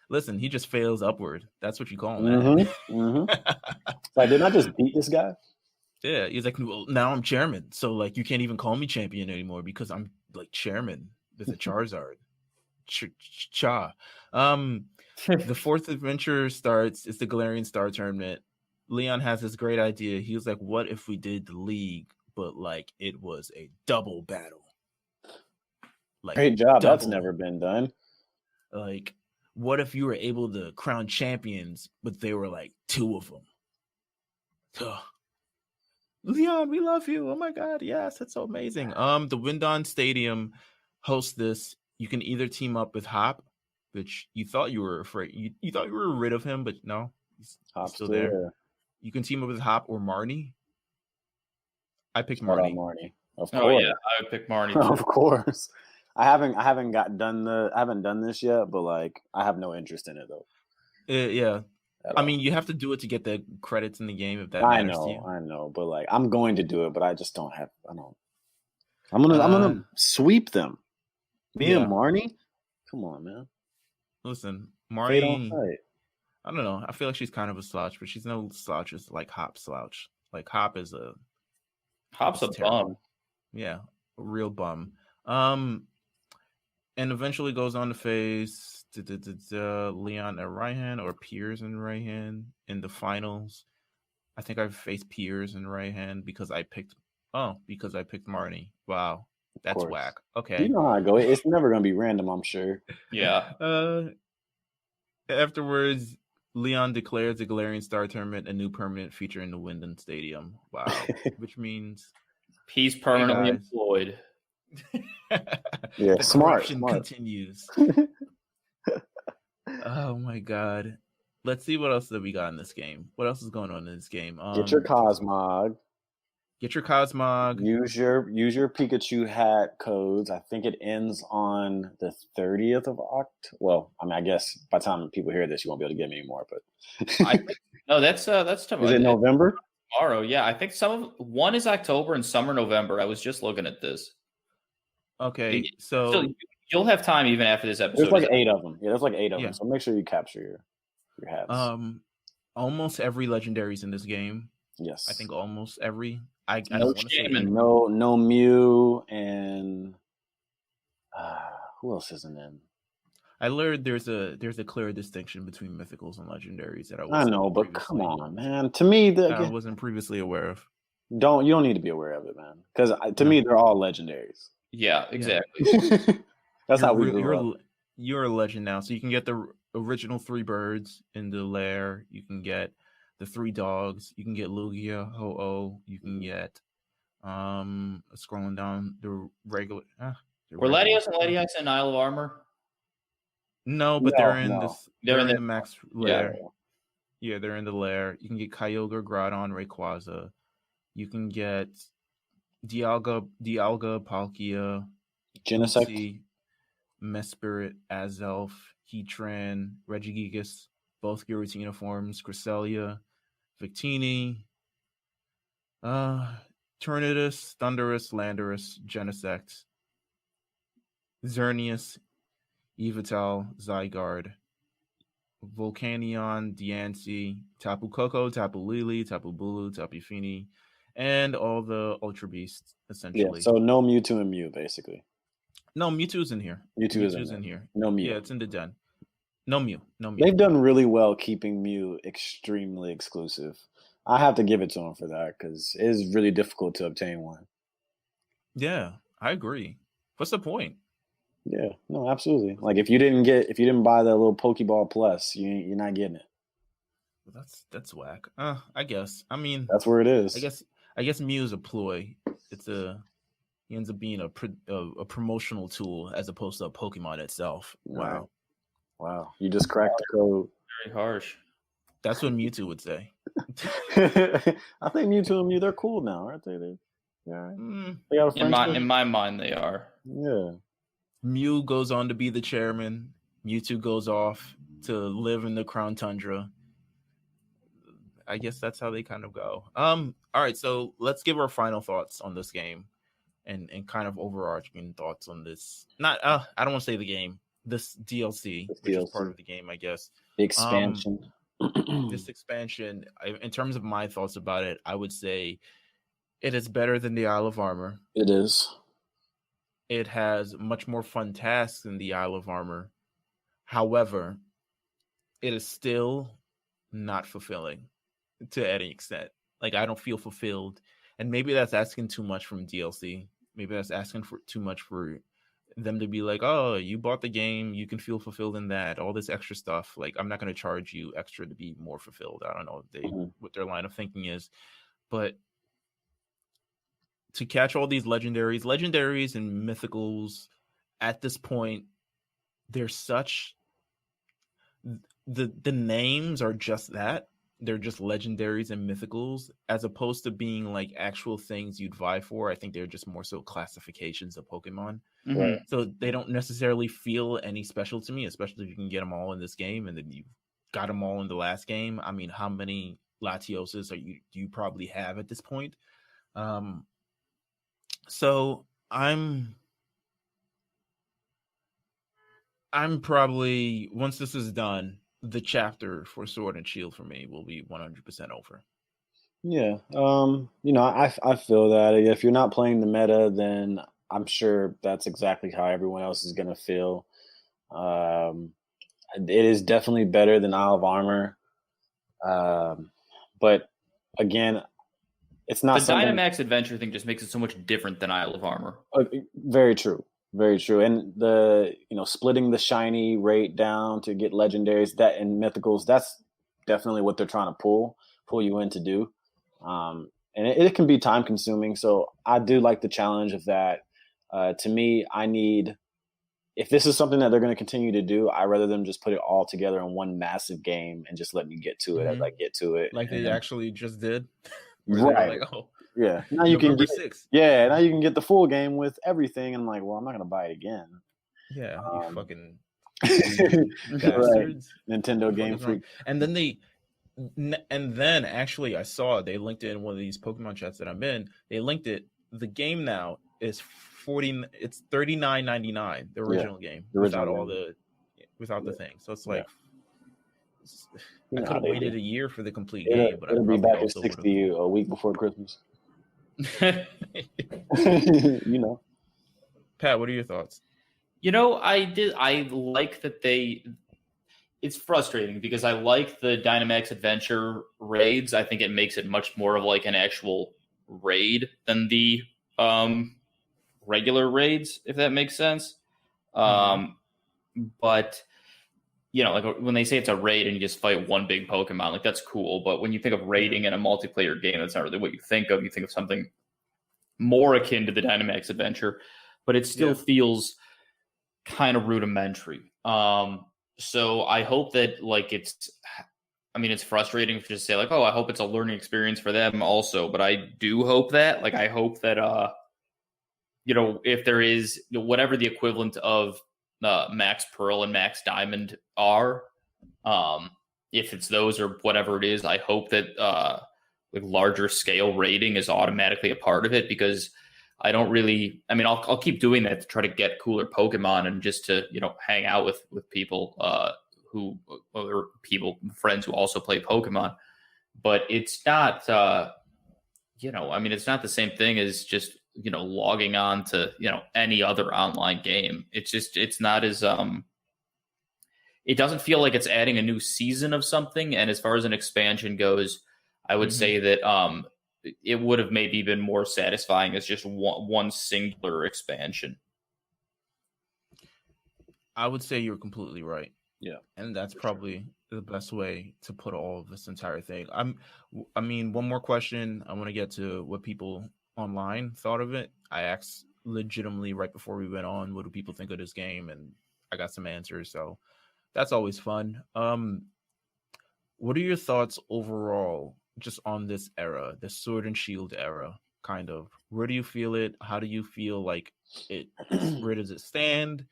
[SPEAKER 1] Listen, he just fails upward. That's what you call him.
[SPEAKER 2] Like, didn't I just beat this guy?
[SPEAKER 1] Yeah, he's like, well, now I'm chairman, so like you can't even call me champion anymore because I'm like chairman with a Charizard. Cha. The 4th adventure starts. It's the Galarian Star Tournament. Leon has this great idea. He was like, what if we did the league, but like it was a double battle?
[SPEAKER 2] Like, great job. That's never been done.
[SPEAKER 1] Like, what if you were able to crown champions, but they were like 2 of them? Leon, we love you. Oh my God. Yes, that's so amazing. The Windon Stadium hosts this. You can either team up with Hop, which you thought you were afraid. You thought you were rid of him, but no, he's still there. You can team up with Hop or Marnie. I picked Marnie.
[SPEAKER 2] Of course.
[SPEAKER 3] Oh yeah, I would pick Marnie too.
[SPEAKER 2] Of course. I haven't done this yet, but like I have no interest in it though.
[SPEAKER 1] Yeah. I mean, you have to do it to get the credits in the game if that matters to you.
[SPEAKER 2] I know, but like I'm going to do it, but I just don't have. I'm gonna sweep them. Me and Marnie. Come on, man.
[SPEAKER 1] Listen, Marnie. I don't know. I feel like she's kind of a slouch, but she's no slouch. It's like Hop slouch. Like Hop's a
[SPEAKER 3] bum.
[SPEAKER 1] Yeah, a real bum. And eventually goes on to face Leon at Raihan or Piers and Raihan in the finals. I think I faced Piers and Raihan because I picked Marnie. Wow, that's whack. Okay,
[SPEAKER 2] you know how I go. It's never gonna be random, I'm sure.
[SPEAKER 3] Yeah.
[SPEAKER 1] Afterwards, Leon declares the Galarian Star Tournament a new permanent feature in the Wyndham Stadium. Wow. Which means
[SPEAKER 3] he's permanently employed.
[SPEAKER 2] Yeah,
[SPEAKER 1] the
[SPEAKER 2] smart
[SPEAKER 1] continues. Oh my god. Let's see what else that we got in this game. What else is going on in this game?
[SPEAKER 2] Get your Cosmog.
[SPEAKER 1] Get your Cosmog.
[SPEAKER 2] Use your Pikachu hat codes. I think it ends on the 30th of October. Well, I mean, I guess by the time people hear this, you won't be able to get me anymore. But
[SPEAKER 3] no, that's tomorrow.
[SPEAKER 2] Is it November?
[SPEAKER 3] Tomorrow, yeah. I think one is October and some are November. I was just looking at this.
[SPEAKER 1] Okay, so
[SPEAKER 3] you'll have time even after this episode.
[SPEAKER 2] There's like 8 of them. Yeah, there's like 8 of them. So make sure you capture your hats.
[SPEAKER 1] Almost every legendary's in this game.
[SPEAKER 2] Yes,
[SPEAKER 1] I think almost every. I don't
[SPEAKER 2] no
[SPEAKER 1] want to say
[SPEAKER 2] no Mew and who else isn't in?
[SPEAKER 1] I learned there's a clear distinction between mythicals and legendaries that
[SPEAKER 2] I know, but come on, man. To me,
[SPEAKER 1] I wasn't previously aware of.
[SPEAKER 2] You don't need to be aware of it, man. Because to me, they're all legendaries.
[SPEAKER 3] Yeah, exactly.
[SPEAKER 2] That's how we grew up.
[SPEAKER 1] You're a legend now, so you can get the original 3 birds in the lair. You can get the 3 dogs. You can get Lugia, Ho-Oh. You can get scrolling down the regular.
[SPEAKER 3] Were Latios and Latias in Isle of Armor?
[SPEAKER 1] No, but they're in the max lair.
[SPEAKER 2] Yeah,
[SPEAKER 1] they're in the lair. You can get Kyogre, Groudon, Rayquaza. You can get Dialga, Palkia,
[SPEAKER 2] Genesect,
[SPEAKER 1] Mesprit, Azelf, Heatran, Regigigas, both Giratina forms, Cresselia, Victini, Turnitus, Thundurus, Landorus, Genesect, Xerneas, Yveltal, Zygarde, Volcanion, Diancie, Tapu Koko, Tapu Lele, Tapu Bulu, Tapu Fini, and all the Ultra Beasts, essentially.
[SPEAKER 2] Yeah, so no Mewtwo and Mew, basically.
[SPEAKER 1] No, Mewtwo's in here.
[SPEAKER 2] Mewtwo's in here. No Mew.
[SPEAKER 1] Yeah, it's in the den. No Mew.
[SPEAKER 2] They've done really well keeping Mew extremely exclusive. I have to give it to them for that because it is really difficult to obtain one.
[SPEAKER 1] Yeah, I agree. What's the point?
[SPEAKER 2] Yeah, no, absolutely. Like if you didn't buy the little Pokeball Plus, you're not getting it.
[SPEAKER 1] That's whack. I guess. I mean,
[SPEAKER 2] that's where it is.
[SPEAKER 1] I guess Mew is a ploy. He ends up being a promotional tool as opposed to a Pokemon itself.
[SPEAKER 2] Right. Wow. You just cracked the code.
[SPEAKER 3] Very harsh.
[SPEAKER 1] That's what Mewtwo would say.
[SPEAKER 2] I think Mewtwo and Mew, they're cool now, aren't they? They got a
[SPEAKER 3] in my mind, they are.
[SPEAKER 2] Yeah.
[SPEAKER 1] Mew goes on to be the chairman. Mewtwo goes off to live in the Crown Tundra. I guess that's how they kind of go. All right, so let's give our final thoughts on this game and kind of overarching thoughts on this. Not I don't want to say the game. This DLC, which is part of the game, I guess.
[SPEAKER 2] The expansion.
[SPEAKER 1] This expansion, in terms of my thoughts about it, I would say it is better than the Isle of Armor.
[SPEAKER 2] It is.
[SPEAKER 1] It has much more fun tasks than the Isle of Armor. However, it is still not fulfilling to any extent. Like, I don't feel fulfilled. And maybe that's asking too much from DLC. Maybe that's asking for too much for them to be like, oh, you bought the game, you can feel fulfilled in that, all this extra stuff. Like, I'm not going to charge you extra to be more fulfilled. I don't know what their line of thinking is. But to catch all these legendaries and mythicals at this point, they're such... The names are just that. They're just legendaries and mythicals, as opposed to being like actual things you'd vie for. I think they're just more so classifications of Pokemon.
[SPEAKER 3] Mm-hmm.
[SPEAKER 1] So they don't necessarily feel any special to me, especially if you can get them all in this game and then you got them all in the last game. I mean, how many Latioses do you probably have at this point? So I'm probably, once this is done, the chapter for Sword and Shield for me will be 100% over.
[SPEAKER 2] Yeah. I feel that if you're not playing the meta, then I'm sure that's exactly how everyone else is going to feel. It is definitely better than Isle of Armor. But again, it's not
[SPEAKER 3] the Dynamax Adventure thing just makes it so much different than Isle of Armor.
[SPEAKER 2] Very true. Very true. And the, splitting the shiny rate down to get legendaries and mythicals, definitely what they're trying to pull you in to do. And it can be time consuming. So I do like the challenge of that. To me, if this is something that they're going to continue to do, I'd rather them just put it all together in one massive game and just let me get to it as I get to it.
[SPEAKER 1] Like they actually just did.
[SPEAKER 2] Right.
[SPEAKER 1] Like, oh,
[SPEAKER 2] yeah. Now you can get 6th. Yeah. Now you can get the full game with everything. And I'm like, well, I'm not going to buy it again.
[SPEAKER 1] Yeah. You fucking
[SPEAKER 2] bastards. Nintendo Game Freak.
[SPEAKER 1] And then actually I saw they linked it in one of these Pokemon chats that I'm in. They linked it. The game now is it's $39.99, the original game, without the thing. So it's like I could have waited a year for the complete game, but
[SPEAKER 2] it'll be back at 60 a week before Christmas. You know.
[SPEAKER 1] Pat, what are your thoughts?
[SPEAKER 3] I like that it's frustrating because I like the Dynamax Adventure raids. I think it makes it much more of like an actual raid than the regular raids, if that makes sense. But like when they say it's a raid and you just fight one big Pokemon, like that's cool. But when you think of raiding in a multiplayer game, that's not really what you think of. You think of something more akin to the Dynamax Adventure, but it still feels kind of rudimentary. So I hope that like it's frustrating to just say like, oh, I hope it's a learning experience for them also. But I do hope that, like, I hope that, if there is whatever the equivalent of Max Pearl and Max Diamond are, if it's those or whatever it is, I hope that like larger scale rating is automatically a part of it, because I don't really, I'll keep doing that to try to get cooler Pokemon and just to, hang out with people friends who also play Pokemon. But it's not, it's not the same thing as just, logging on to, any other online game. It's not as, it doesn't feel like it's adding a new season of something. And as far as an expansion goes, I would say that, it would have maybe been more satisfying as just one singular expansion.
[SPEAKER 1] I would say you're completely right.
[SPEAKER 2] Yeah.
[SPEAKER 1] And that's probably the best way to put all of this entire thing. One more question. I want to get to what people online thought of it. I asked legitimately right before we went on, what do people think of this game? And I got some answers. So that's always fun. What are your thoughts overall just on this era, the Sword and Shield era, kind of? Where do you feel it? How do you feel like it? Where does it stand?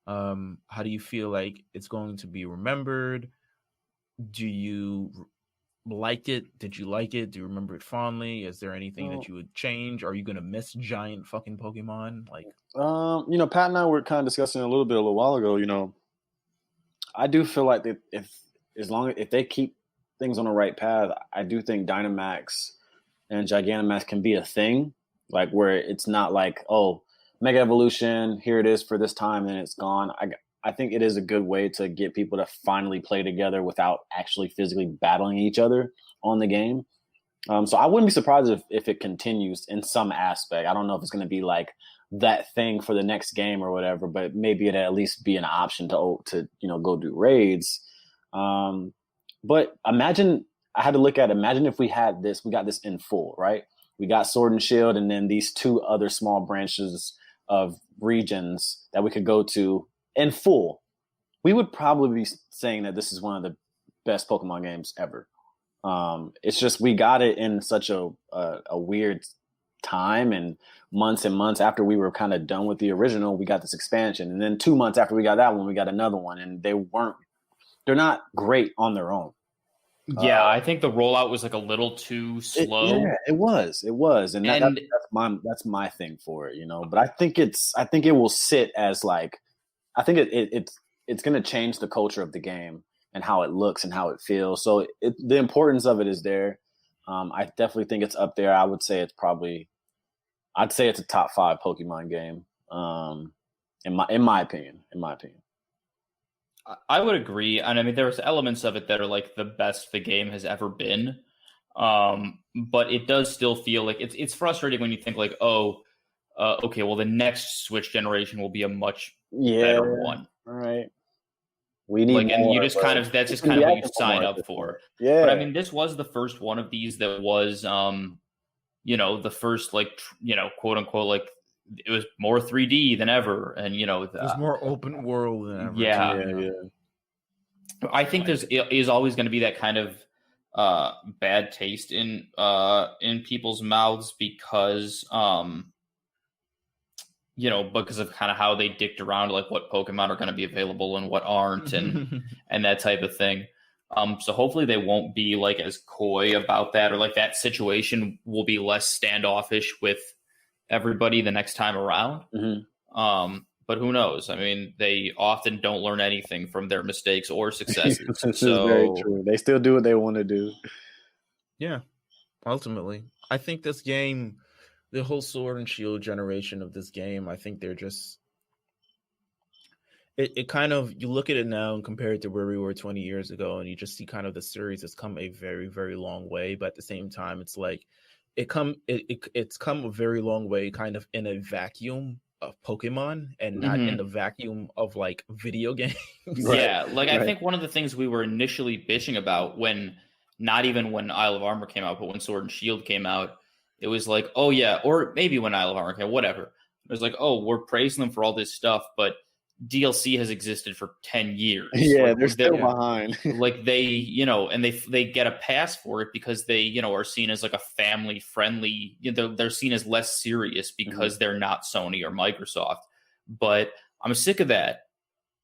[SPEAKER 1] How do you feel like it's going to be remembered? Do you like it? Did you like it? Do you remember it fondly? Is there anything that you would change? Are you going to miss giant fucking Pokemon? Like,
[SPEAKER 2] Pat and I were kind of discussing a little while ago. I do feel like that if they keep things on the right path, I do think Dynamax and Gigantamax can be a thing, like where it's not like, oh, Mega Evolution, here it is for this time, and it's gone. I think it is a good way to get people to finally play together without actually physically battling each other on the game. So I wouldn't be surprised if it continues in some aspect. I don't know if it's going to be like that thing for the next game or whatever, but maybe it'd at least be an option to go do raids. But imagine if we got this in full, right? We got Sword and Shield, and then these two other small branches of regions that we could go to in full. We would probably be saying that this is one of the best Pokemon games ever. It's just we got it in such a weird time, and months after we were kind of done with the original, we got this expansion, and then 2 months after we got that one, we got another one, and they're not great on their own.
[SPEAKER 3] Yeah, I think the rollout was like a little too slow.
[SPEAKER 2] It was, and that's my thing for it, But I think it will sit as like, I think it's going to change the culture of the game and how it looks and how it feels. So the importance of it is there. I definitely think it's up there. I would say I'd say it's a top 5 Pokemon game. In my opinion.
[SPEAKER 3] I would agree. And there's elements of it that are like the best the game has ever been. But it does still feel like it's frustrating when you think like, okay, well, the next Switch generation will be a much better one.
[SPEAKER 2] Right. We need
[SPEAKER 3] like, and
[SPEAKER 2] more,
[SPEAKER 3] you just kind of, that's just kind of what you sign up for.
[SPEAKER 2] Yeah.
[SPEAKER 3] But I mean, this was the first one of these that was, you know, the first, like, you know, quote unquote, like, it was more 3D than ever. And, you know,
[SPEAKER 1] it was more open world than ever.
[SPEAKER 3] Yeah. I think is always going to be that kind of bad taste in people's mouths because, you know, because of kind of how they dicked around like what Pokemon are going to be available and what aren't and that type of thing. So hopefully they won't be like as coy about that, or like that situation will be less standoffish with everybody the next time around. But who knows? I mean, they often don't learn anything from their mistakes or successes.
[SPEAKER 2] This is very true. They still do what they want to do.
[SPEAKER 1] Yeah, ultimately. I think this game, the whole Sword and Shield generation of this game, I think they're just... It kind of, you look at it now and compare it to where we were 20 years ago, and you just see kind of the series has come a very, very long way. But at the same time, it's like it's come a very long way kind of in a vacuum of Pokemon and not in the vacuum of like video games.
[SPEAKER 3] Yeah, like I think one of the things we were initially bitching about when, not even when Isle of Armor came out, but when Sword and Shield came out, it was like, oh yeah, or maybe when Isle of Armor came out, whatever. It was like, oh, we're praising them for all this stuff, but DLC has existed for 10 years.
[SPEAKER 2] Yeah,
[SPEAKER 3] like,
[SPEAKER 2] they're still behind.
[SPEAKER 3] Like they, you know, and they get a pass for it because they, you know, are seen as like a family friendly, you know, they're seen as less serious because they're not Sony or Microsoft. But I'm sick of that.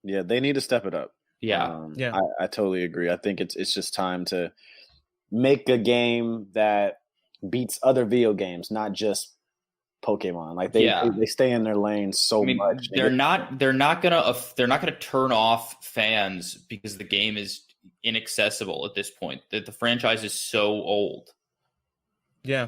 [SPEAKER 2] Yeah, they need to step it up.
[SPEAKER 3] Yeah.
[SPEAKER 2] I totally agree. I think it's just time to make a game that beats other video games, not just Pokemon. Like they stay in their lane so much.
[SPEAKER 3] They're not gonna turn off fans because the game is inaccessible at this point. The franchise is so old.
[SPEAKER 1] Yeah.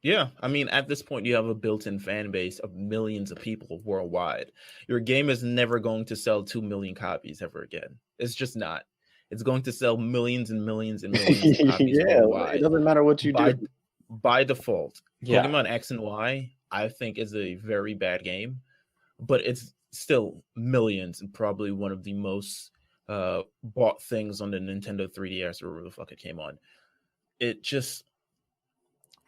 [SPEAKER 1] I mean, at this point, you have a built-in fan base of millions of people worldwide. Your game is never going to sell 2 million copies ever again. It's just not. It's going to sell millions and millions and millions of copies worldwide.
[SPEAKER 2] It doesn't matter what you do.
[SPEAKER 1] By default, Pokemon X and Y, I think, is a very bad game, but it's still millions and probably one of the most bought things on the Nintendo 3DS or wherever the fuck it came on. It just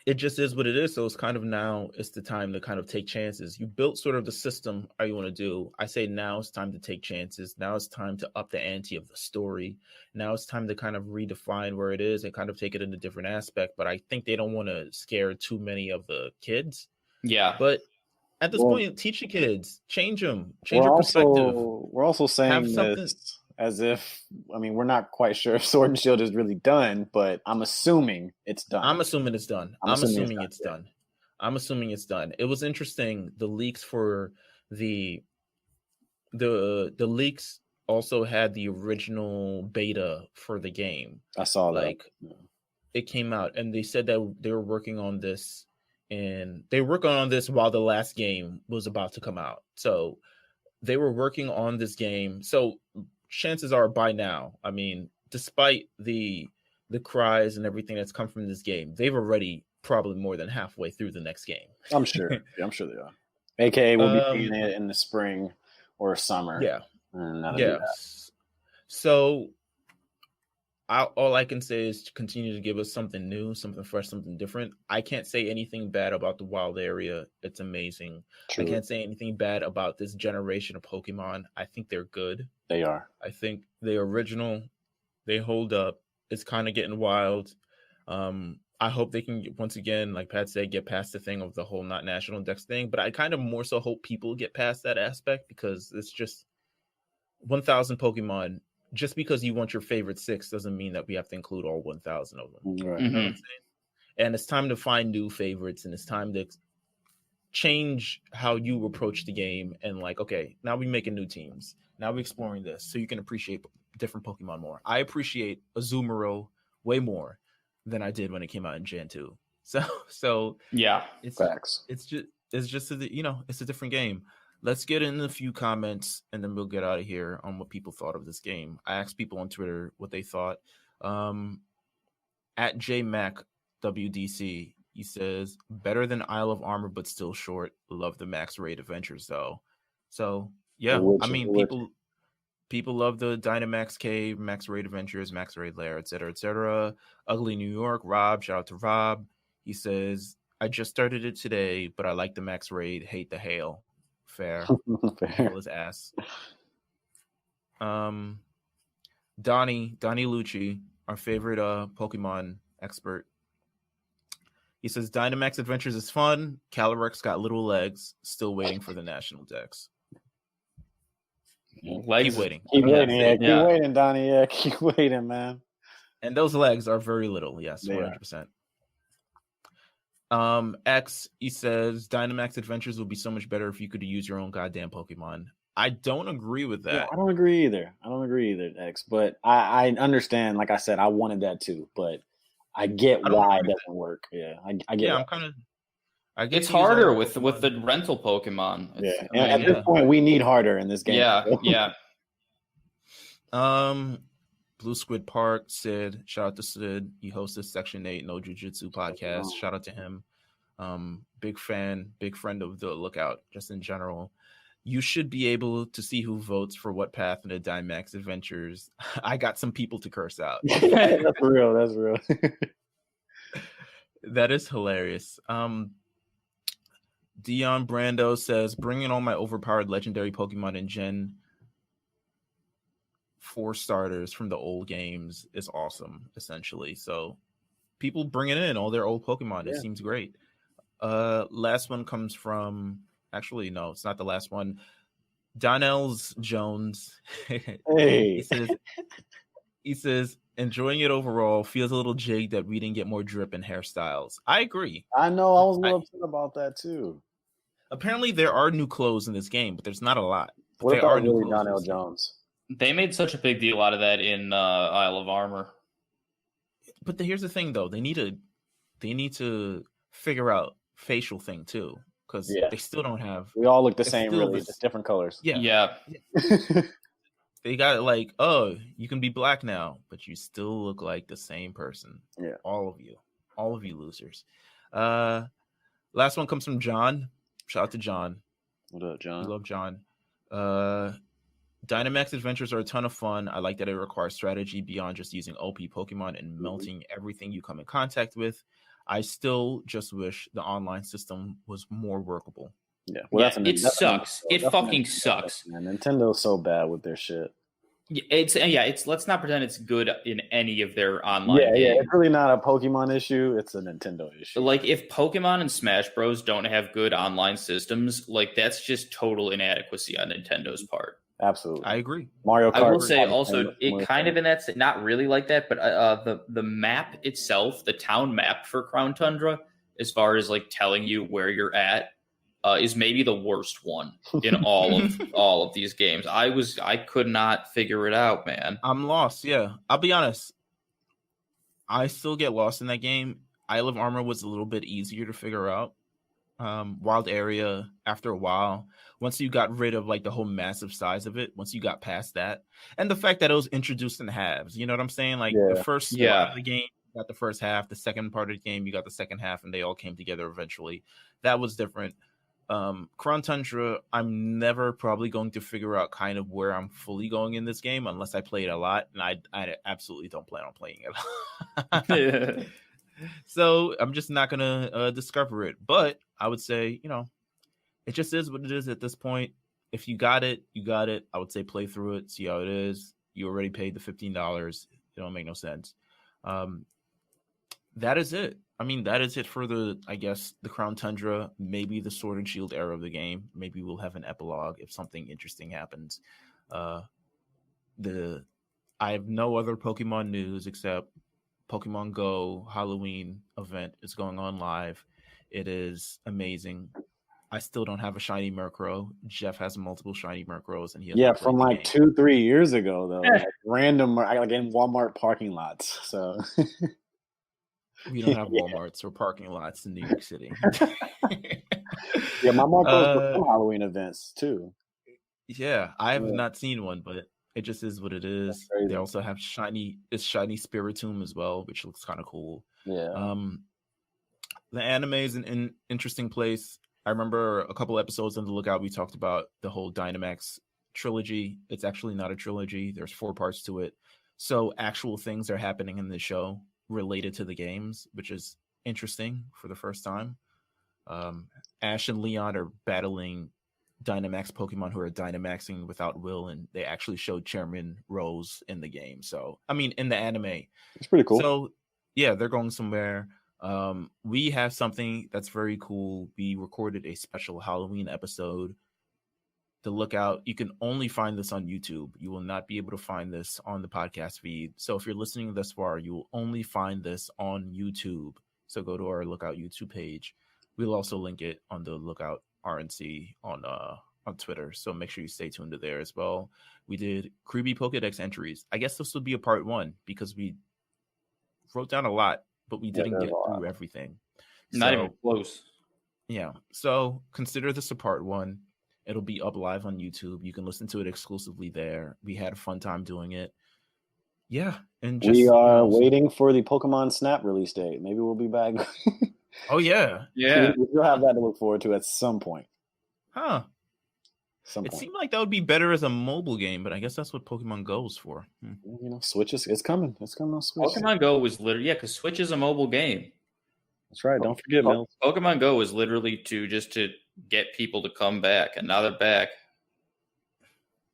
[SPEAKER 1] is what it is. So it's kind of, now it's the time to kind of take chances. You built sort of the system how you want to do. I say now it's time to take chances. Now it's time to up the ante of the story. Now it's time to kind of redefine where it is and kind of take it in a different aspect. But I think they don't want to scare too many of the kids.
[SPEAKER 3] Yeah.
[SPEAKER 1] But at this point, teach the kids, change them, change your perspective.
[SPEAKER 2] We're also saying this as if, I mean, we're not quite sure if Sword and Shield is really done, but I'm assuming it's done.
[SPEAKER 1] I'm assuming it's done. I'm assuming it's done. It was interesting. The leaks for the leaks also had the original beta for the game.
[SPEAKER 2] I saw that.
[SPEAKER 1] Like, it came out, and they said that they were working on this, and they were working on this while the last game was about to come out. So they were working on this game. So chances are by now, I mean, despite the cries and everything that's come from this game, they've already probably more than halfway through the next game.
[SPEAKER 2] I'm sure. Yeah, I'm sure they are. AKA we'll be seeing it in the spring or summer.
[SPEAKER 1] Yeah. So all I can say is to continue to give us something new, something fresh, something different. I can't say anything bad about the wild area. It's amazing. True. I can't say anything bad about this generation of Pokemon. I think they're good.
[SPEAKER 2] They are.
[SPEAKER 1] I think they're original. They hold up. It's kind of getting wild. I hope they can, once again, like Pat said, get past the thing of the whole not national index thing. But I kind of more so hope people get past that aspect, because it's just 1,000 Pokemon. Just because you want your favorite 6 doesn't mean that we have to include all 1,000 of them.
[SPEAKER 2] Right.
[SPEAKER 1] You know what I'm saying? And it's time to find new favorites, and it's time to change how you approach the game. And like, okay, now we're making new teams. Now we're exploring this, so you can appreciate different Pokemon more. I appreciate Azumarill way more than I did when it came out in Gen 2. So
[SPEAKER 3] yeah,
[SPEAKER 1] it's
[SPEAKER 2] facts.
[SPEAKER 1] It's just it's a different game. Let's get in a few comments, and then we'll get out of here on what people thought of this game. I asked people on Twitter what they thought. At JMacWDC, he says, better than Isle of Armor, but still short. Love the max raid adventures, though. So, yeah, I mean, people... People love the Dynamax Cave, Max Raid Adventures, Max Raid Lair, etc., etc. Ugly New York, Rob. Shout out to Rob. He says, I just started it today, but I like the Max Raid. Hate the hail. Fair. Fair. His ass. Donnie Lucci, our favorite Pokemon expert. He says Dynamax Adventures is fun. Calyrex got little legs. Still waiting for the national decks.
[SPEAKER 3] Legs,
[SPEAKER 1] keep waiting.
[SPEAKER 2] Keep waiting, yeah. Keep waiting, Donnie. Yeah, keep waiting, man.
[SPEAKER 1] And those legs are very little. Yes, 100%. X, he says Dynamax Adventures would be so much better if you could use your own goddamn Pokemon. I don't agree with that.
[SPEAKER 2] Yeah, I don't agree either, X. But I understand. Like I said, I wanted that too, but I get why it doesn't work. Yeah, I get.
[SPEAKER 1] Yeah, I'm kind of.
[SPEAKER 3] It's harder with the rental Pokemon.
[SPEAKER 2] Yeah, and at this point, we need harder in this game.
[SPEAKER 3] Yeah.
[SPEAKER 1] Blue Squid Park, Sid. Shout out to Sid. He hosts the Section 8 No Jiu-Jitsu podcast. Shout out to him. Big fan, big friend of the Lookout, just in general. You should be able to see who votes for what path in the Dynamax Adventures. I got some people to curse out.
[SPEAKER 2] That's real. That's real.
[SPEAKER 1] That is hilarious. Dion Brando says, bringing all my overpowered legendary Pokemon in Gen 4 starters from the old games is awesome, essentially. So people bringing in all their old Pokemon. It seems great. Last one comes from, actually, no, it's not the last one. Donnell's Jones.
[SPEAKER 2] Hey.
[SPEAKER 1] he says, enjoying it overall. Feels a little jigged that we didn't get more drip and hairstyles. I agree.
[SPEAKER 2] I know. I was a little upset about that too.
[SPEAKER 1] Apparently, there are new clothes in this game, but there's not a lot.
[SPEAKER 2] What about really Donnell Jones?
[SPEAKER 3] They made such a big deal out of that in Isle of Armor.
[SPEAKER 1] But here's the thing, though. They need to figure out facial thing too, because they still don't have.
[SPEAKER 2] We all look the same, really, just different colors.
[SPEAKER 3] Yeah.
[SPEAKER 1] They got it like, oh, you can be black now, but you still look like the same person.
[SPEAKER 2] Yeah, all
[SPEAKER 1] of you losers. Last one comes from John. Shout out to John.
[SPEAKER 2] What up, John?
[SPEAKER 1] We love John. Dynamax Adventures are a ton of fun. I like that it requires strategy beyond just using OP Pokemon and melting everything you come in contact with. I still just wish the online system was more workable.
[SPEAKER 2] Yeah,
[SPEAKER 3] it sucks. It fucking sucks.
[SPEAKER 2] Man, Nintendo's so bad with their shit.
[SPEAKER 3] It's let's not pretend it's good in any of their online games.
[SPEAKER 2] Yeah, it's really not a Pokemon issue, it's a Nintendo issue.
[SPEAKER 3] Like, if Pokemon and Smash Bros don't have good online systems, like, that's just total inadequacy on Nintendo's part.
[SPEAKER 2] Absolutely.
[SPEAKER 1] I agree.
[SPEAKER 2] Mario Kart.
[SPEAKER 3] I will say also, it kind of in that, not really like that, but the map itself, the town map for Crown Tundra, as far as like telling you where you're at, is maybe the worst one in all of these games. I could not figure it out, man.
[SPEAKER 1] I'm lost. Yeah, I'll be honest. I still get lost in that game. Isle of Armor was a little bit easier to figure out. Wild Area, after a while, once you got rid of like the whole massive size of it, once you got past that, and the fact that it was introduced in halves, you know what I'm saying? Like the first part of the game, you got the first half, the second part of the game, you got the second half, and they all came together eventually. That was different. Crown Tundra, I'm never probably going to figure out kind of where I'm fully going in this game unless I play it a lot, and I absolutely don't plan on playing it. So I'm just not gonna discover it. But I would say, it just is what it is at this point. If you got it, you got it. I would say play through it, see how it is. You already paid the $15. It don't make no sense. That is it. I mean, that is it for the Crown Tundra, maybe the Sword and Shield era of the game. Maybe we'll have an epilogue if something interesting happens. I have no other Pokemon news except Pokemon Go Halloween event is going on live. It is amazing. I still don't have a shiny Murkrow. Jeff has multiple shiny Murkrows, and he has
[SPEAKER 2] from like 2-3 years ago though, like random, like in Walmart parking lots. So
[SPEAKER 1] we don't have Walmarts or parking lots in New York City.
[SPEAKER 2] Yeah, my Murkrows do Halloween events too.
[SPEAKER 1] Yeah, I have not seen one, but it just is what it is. They also have shiny Spiritomb as well, which looks kind of cool.
[SPEAKER 2] Yeah.
[SPEAKER 1] The anime is an interesting place. I remember a couple episodes on the Lookout, we talked about the whole Dynamax trilogy. It's actually not a trilogy. There's 4 parts to it. So actual things are happening in the show related to the games, which is interesting for the first time. Ash and Leon are battling Dynamax Pokemon who are Dynamaxing without will, and they actually showed Chairman Rose in the game. So, I mean, in the anime.
[SPEAKER 2] It's pretty cool.
[SPEAKER 1] So, yeah, they're going somewhere. We have something that's very cool. We recorded a special Halloween episode. To look out, you can only find this on YouTube. You will not be able to find this on the podcast feed. So if you're listening thus far, you will only find this on YouTube. So go to our Lookout YouTube page. We'll also link it on the Lookout RNC on Twitter. So make sure you stay tuned to there as well. We did creepy Pokedex entries. I guess this would be a part 1 because we wrote down a lot, but we didn't get through everything.
[SPEAKER 3] Not even close.
[SPEAKER 1] Yeah. So consider this a part 1. It'll be up live on YouTube. You can listen to it exclusively there. We had a fun time doing it. Yeah. And just,
[SPEAKER 2] we are waiting for the Pokemon Snap release date. Maybe we'll be back.
[SPEAKER 1] Oh, yeah.
[SPEAKER 3] Yeah.
[SPEAKER 2] We'll have that to look forward to at some point.
[SPEAKER 1] Huh. It seemed like that would be better as a mobile game, but I guess that's what Pokemon Go is for.
[SPEAKER 2] Switch it's coming. It's coming on Switch.
[SPEAKER 3] Pokemon Go was literally, because Switch is a mobile game.
[SPEAKER 2] That's right. Don't forget, Meelz.
[SPEAKER 3] Pokemon Go is literally to get people to come back, and now they're back.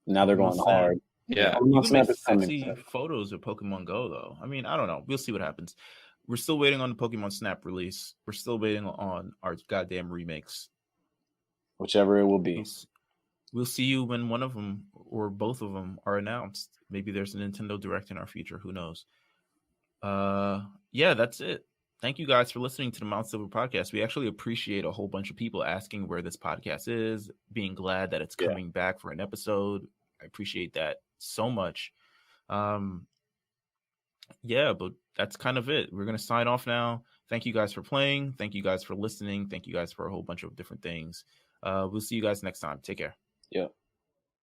[SPEAKER 2] Now they're going hard.
[SPEAKER 3] Yeah.
[SPEAKER 1] You can make sexy photos of Pokemon Go, though. I mean, I don't know. We'll see what happens. We're still waiting on the Pokemon Snap release. We're still waiting on our goddamn remakes.
[SPEAKER 2] Whichever it will be.
[SPEAKER 1] We'll see you when one of them or both of them are announced. Maybe there's a Nintendo Direct in our future. Who knows? Yeah, that's it. Thank you guys for listening to the Mount Silver podcast. We actually appreciate a whole bunch of people asking where this podcast is, being glad that it's coming back for an episode. I appreciate that so much. Yeah, but that's kind of it. We're going to sign off now. Thank you guys for playing. Thank you guys for listening. Thank you guys for a whole bunch of different things. We'll see you guys next time. Take care.
[SPEAKER 2] Yeah.